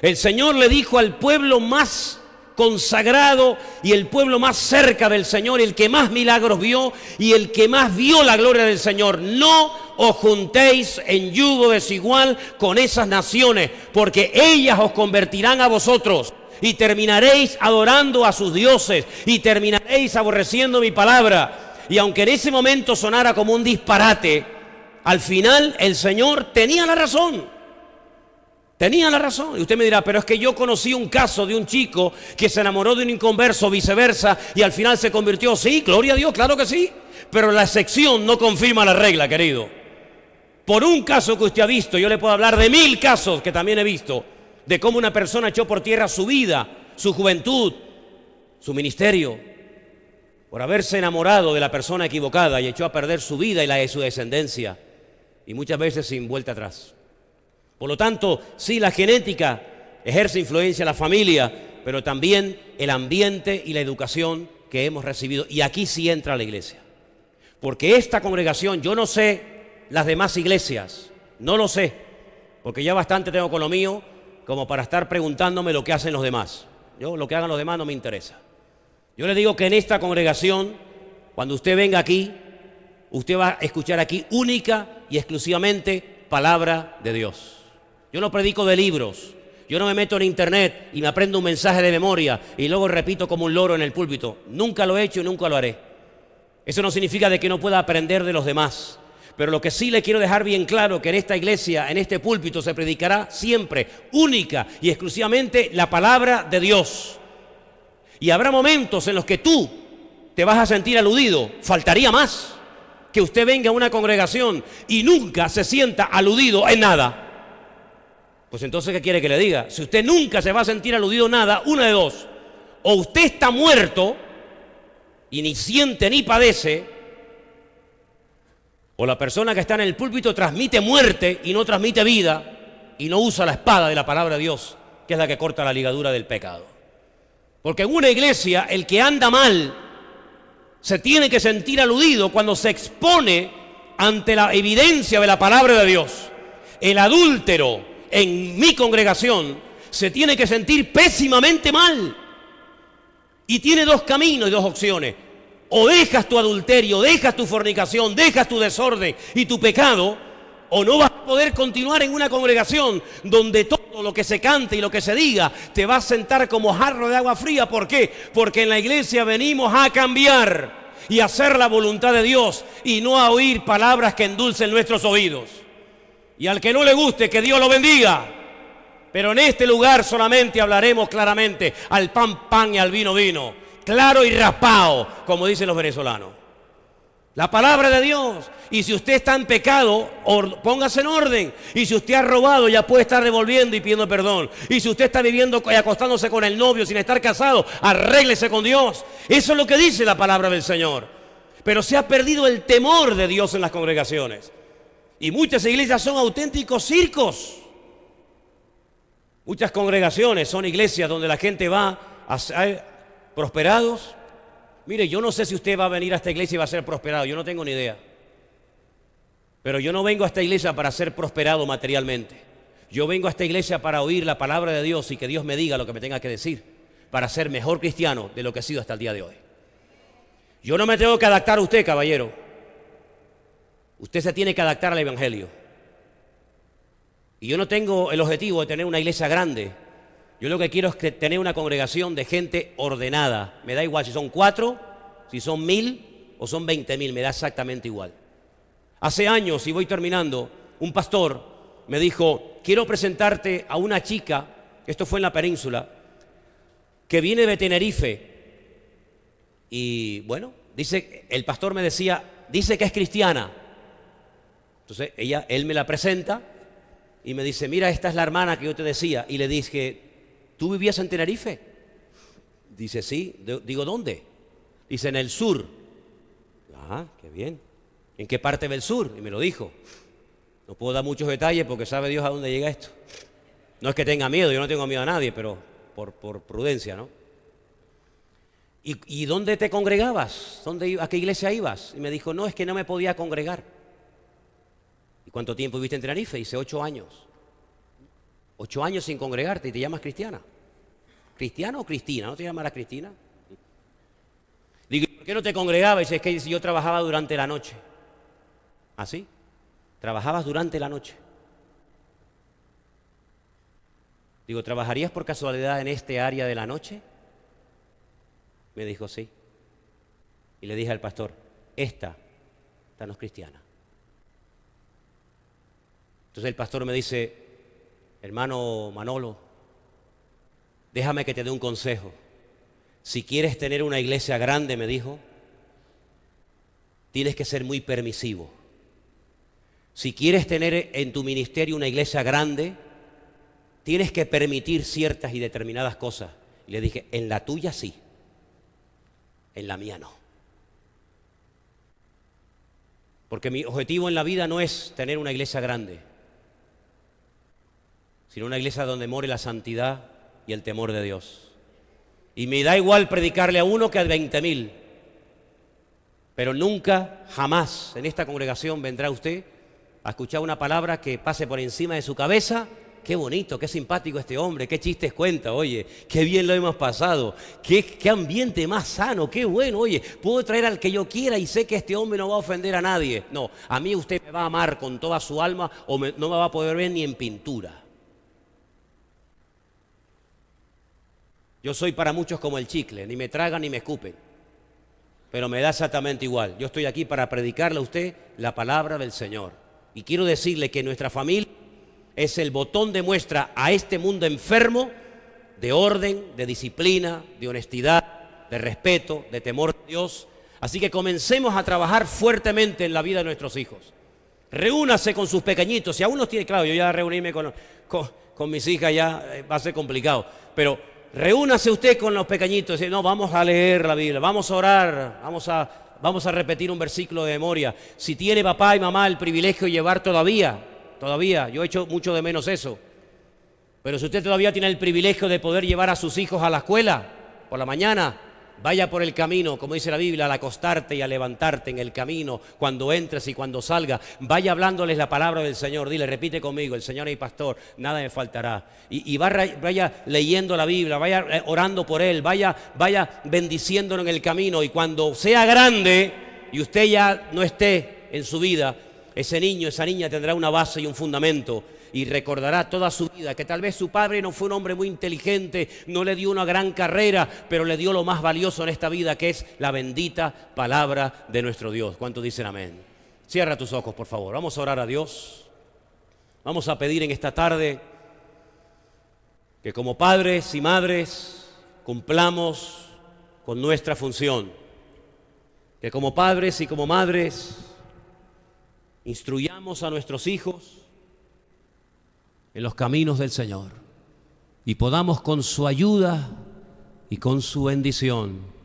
El Señor le dijo al pueblo más consagrado y el pueblo más cerca del Señor, el que más milagros vio y el que más vio la gloria del Señor: no os juntéis en yugo desigual con esas naciones, porque ellas os convertirán a vosotros y terminaréis adorando a sus dioses y terminaréis aborreciendo mi palabra. Y aunque en ese momento sonara como un disparate, al final el Señor tenía la razón. Tenía la razón. Y usted me dirá, pero es que yo conocí un caso de un chico que se enamoró de un inconverso, viceversa, y al final se convirtió. Sí, gloria a Dios, claro que sí. Pero la excepción no confirma la regla, querido. Por un caso que usted ha visto, yo le puedo hablar de 1000 casos que también he visto, de cómo una persona echó por tierra su vida, su juventud, su ministerio, por haberse enamorado de la persona equivocada, y echó a perder su vida y la de su descendencia, y muchas veces sin vuelta atrás. Por lo tanto, sí, la genética ejerce influencia en la familia, pero también el ambiente y la educación que hemos recibido. Y aquí sí entra la iglesia. Porque esta congregación, yo no sé las demás iglesias, no lo sé, porque ya bastante tengo con lo mío como para estar preguntándome lo que hacen los demás. Yo, lo que hagan los demás no me interesa. Yo le digo que en esta congregación, cuando usted venga aquí, usted va a escuchar aquí única y exclusivamente palabra de Dios. Yo no predico de libros, yo no me meto en internet y me aprendo un mensaje de memoria y luego repito como un loro en el púlpito. Nunca lo he hecho y nunca lo haré. Eso no significa de que no pueda aprender de los demás. Pero lo que sí le quiero dejar bien claro, que en esta iglesia, en este púlpito, se predicará siempre, única y exclusivamente, la palabra de Dios. Y habrá momentos en los que tú te vas a sentir aludido. Faltaría más que usted venga a una congregación y nunca se sienta aludido en nada. Pues entonces, ¿qué quiere que le diga? Si usted nunca se va a sentir aludido en nada, una de dos: o usted está muerto y ni siente ni padece, o la persona que está en el púlpito transmite muerte y no transmite vida y no usa la espada de la palabra de Dios, que es la que corta la ligadura del pecado. Porque en una iglesia el que anda mal se tiene que sentir aludido cuando se expone ante la evidencia de la palabra de Dios. El adúltero en mi congregación se tiene que sentir pésimamente mal. Y tiene dos caminos y dos opciones: o dejas tu adulterio, dejas tu fornicación, dejas tu desorden y tu pecado, o no vas a poder continuar en una congregación donde todo lo que se cante y lo que se diga te va a sentar como jarro de agua fría. ¿Por qué? Porque en la iglesia venimos a cambiar y a hacer la voluntad de Dios y no a oír palabras que endulcen nuestros oídos. Y al que no le guste, que Dios lo bendiga, Pero en este lugar solamente hablaremos claramente al pan, pan y al vino, vino. Claro y raspado, como dicen los venezolanos. La palabra de Dios. Y si usted está en pecado, póngase en orden. Y si usted ha robado, ya puede estar devolviendo y pidiendo perdón. Y si usted está viviendo y acostándose con el novio sin estar casado, arréglese con Dios. Eso es lo que dice la palabra del Señor. Pero se ha perdido el temor de Dios en las congregaciones. Y muchas iglesias son auténticos circos. Muchas congregaciones son iglesias donde la gente va a ser prosperados. Mire, yo no sé si usted va a venir a esta iglesia y va a ser prosperado, yo no tengo ni idea. Pero yo no vengo a esta iglesia para ser prosperado materialmente. Yo vengo a esta iglesia para oír la palabra de Dios y que Dios me diga lo que me tenga que decir, para ser mejor cristiano de lo que he sido hasta el día de hoy. Yo no me tengo que adaptar a usted, caballero. Usted se tiene que adaptar al evangelio. Y yo no tengo el objetivo de tener una iglesia grande. Yo lo que quiero es tener una congregación de gente ordenada. Me da igual si son 4, si son 1000 o son 20.000, me da exactamente igual. Hace años, y voy terminando, un pastor me dijo, quiero presentarte a una chica, esto fue en la península, que viene de Tenerife. Y bueno, el pastor me decía, dice que es cristiana. Entonces él me la presenta y me dice, mira, esta es la hermana que yo te decía. Y le dije, ¿tú vivías en Tenerife? Dice, sí. Digo, ¿dónde? Dice, en el sur. Ah, qué bien. ¿En qué parte del sur? Y me lo dijo. No puedo dar muchos detalles porque sabe Dios a dónde llega esto. No es que tenga miedo, yo no tengo miedo a nadie, pero por prudencia, ¿no? ¿Y dónde te congregabas? ¿A qué iglesia ibas? Y me dijo, no, es que no me podía congregar. ¿Y cuánto tiempo viviste en Tenerife? Dice, 8 años. 8 años sin congregarte y te llamas cristiana. ¿Cristiana o Cristina? ¿No te llamarás Cristina? Digo, ¿por qué no te congregabas? Dice, es que yo trabajaba durante la noche. ¿Ah, sí? Trabajabas durante la noche. Digo, ¿trabajarías por casualidad en este área de la noche? Me dijo, sí. Y le dije al pastor, esta no es cristiana. Entonces el pastor me dice, hermano Manolo, déjame que te dé un consejo. Si quieres tener una iglesia grande, me dijo, tienes que ser muy permisivo. Si quieres tener en tu ministerio una iglesia grande, tienes que permitir ciertas y determinadas cosas. Y le dije, en la tuya sí, en la mía no. Porque mi objetivo en la vida no es tener una iglesia grande, sino una iglesia donde more la santidad y el temor de Dios. Y me da igual predicarle a uno que a 20.000. Pero nunca, jamás en esta congregación vendrá usted a escuchar una palabra que pase por encima de su cabeza. Qué bonito, qué simpático este hombre, qué chistes cuenta, oye, qué bien lo hemos pasado, qué ambiente más sano, qué bueno, oye, puedo traer al que yo quiera y sé que este hombre no va a ofender a nadie. No, a mí usted me va a amar con toda su alma o no me va a poder ver ni en pintura. Yo soy para muchos como el chicle, ni me tragan ni me escupen, pero me da exactamente igual. Yo estoy aquí para predicarle a usted la palabra del Señor. Y quiero decirle que nuestra familia es el botón de muestra a este mundo enfermo de orden, de disciplina, de honestidad, de respeto, de temor a Dios. Así que comencemos a trabajar fuertemente en la vida de nuestros hijos. Reúnase con sus pequeñitos. Si aún los tiene, claro, yo ya reunirme con mis hijas ya va a ser complicado, pero reúnase usted con los pequeñitos y dice, no, vamos a leer la Biblia, vamos a orar, vamos a repetir un versículo de memoria. Si tiene papá y mamá el privilegio de llevar todavía, yo he hecho mucho de menos eso. Pero si usted todavía tiene el privilegio de poder llevar a sus hijos a la escuela por la mañana, vaya por el camino, como dice la Biblia, al acostarte y a levantarte en el camino, cuando entres y cuando salga, vaya hablándoles la palabra del Señor. Dile, repite conmigo, el Señor es mi pastor, nada me faltará. Y vaya leyendo la Biblia, vaya orando por Él, vaya bendiciéndolo en el camino. Y cuando sea grande y usted ya no esté en su vida, ese niño, esa niña tendrá una base y un fundamento y recordará toda su vida que tal vez su padre no fue un hombre muy inteligente, no le dio una gran carrera, pero le dio lo más valioso en esta vida, que es la bendita palabra de nuestro Dios. ¿Cuántos dicen amén? Cierra tus ojos, por favor. Vamos a orar a Dios. Vamos a pedir en esta tarde que como padres y madres cumplamos con nuestra función, que como padres y como madres instruyamos a nuestros hijos en los caminos del Señor y podamos con su ayuda y con su bendición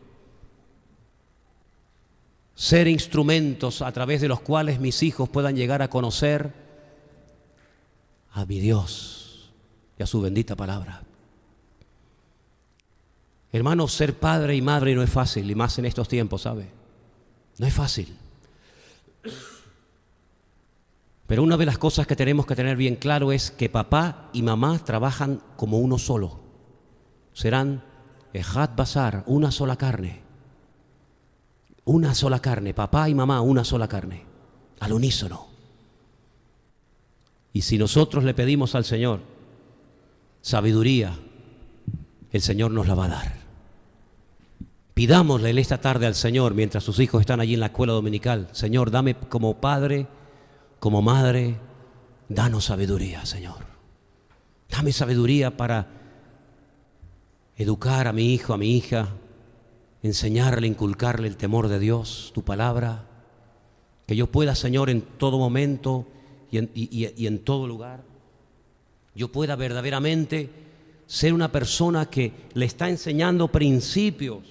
ser instrumentos a través de los cuales mis hijos puedan llegar a conocer a mi Dios y a su bendita palabra. Hermanos, ser padre y madre no es fácil, y más en estos tiempos, ¿sabe? No es fácil. Pero una de las cosas que tenemos que tener bien claro es que papá y mamá trabajan como uno solo. Serán Ejad Basar, una sola carne. Una sola carne, papá y mamá, una sola carne, al unísono. Y si nosotros le pedimos al Señor sabiduría, el Señor nos la va a dar. Pidámosle esta tarde al Señor, mientras sus hijos están allí en la escuela dominical: Señor, dame como padre, como madre, danos sabiduría, Señor. Dame sabiduría para educar a mi hijo, a mi hija, enseñarle, inculcarle el temor de Dios, tu palabra, que yo pueda, Señor, en todo momento y en todo lugar, yo pueda verdaderamente ser una persona que le está enseñando principios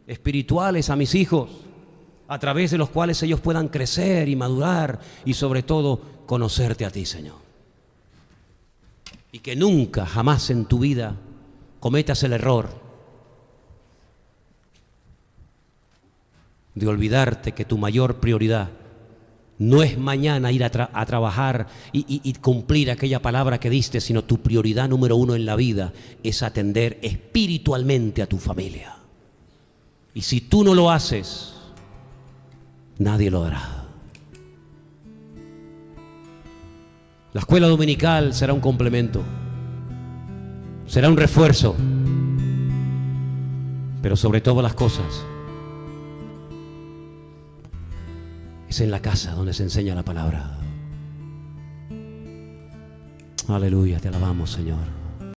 espirituales a mis hijos, a través de los cuales ellos puedan crecer y madurar y sobre todo conocerte a ti, Señor. Y que nunca, jamás en tu vida cometas el error de olvidarte que tu mayor prioridad no es mañana ir a trabajar y cumplir aquella palabra que diste, sino tu prioridad número uno en la vida es atender espiritualmente a tu familia. Y si tú no lo haces, nadie lo hará. La escuela dominical será un complemento, será un refuerzo, pero sobre todas las cosas es en la casa donde se enseña la palabra. Aleluya, te alabamos, Señor.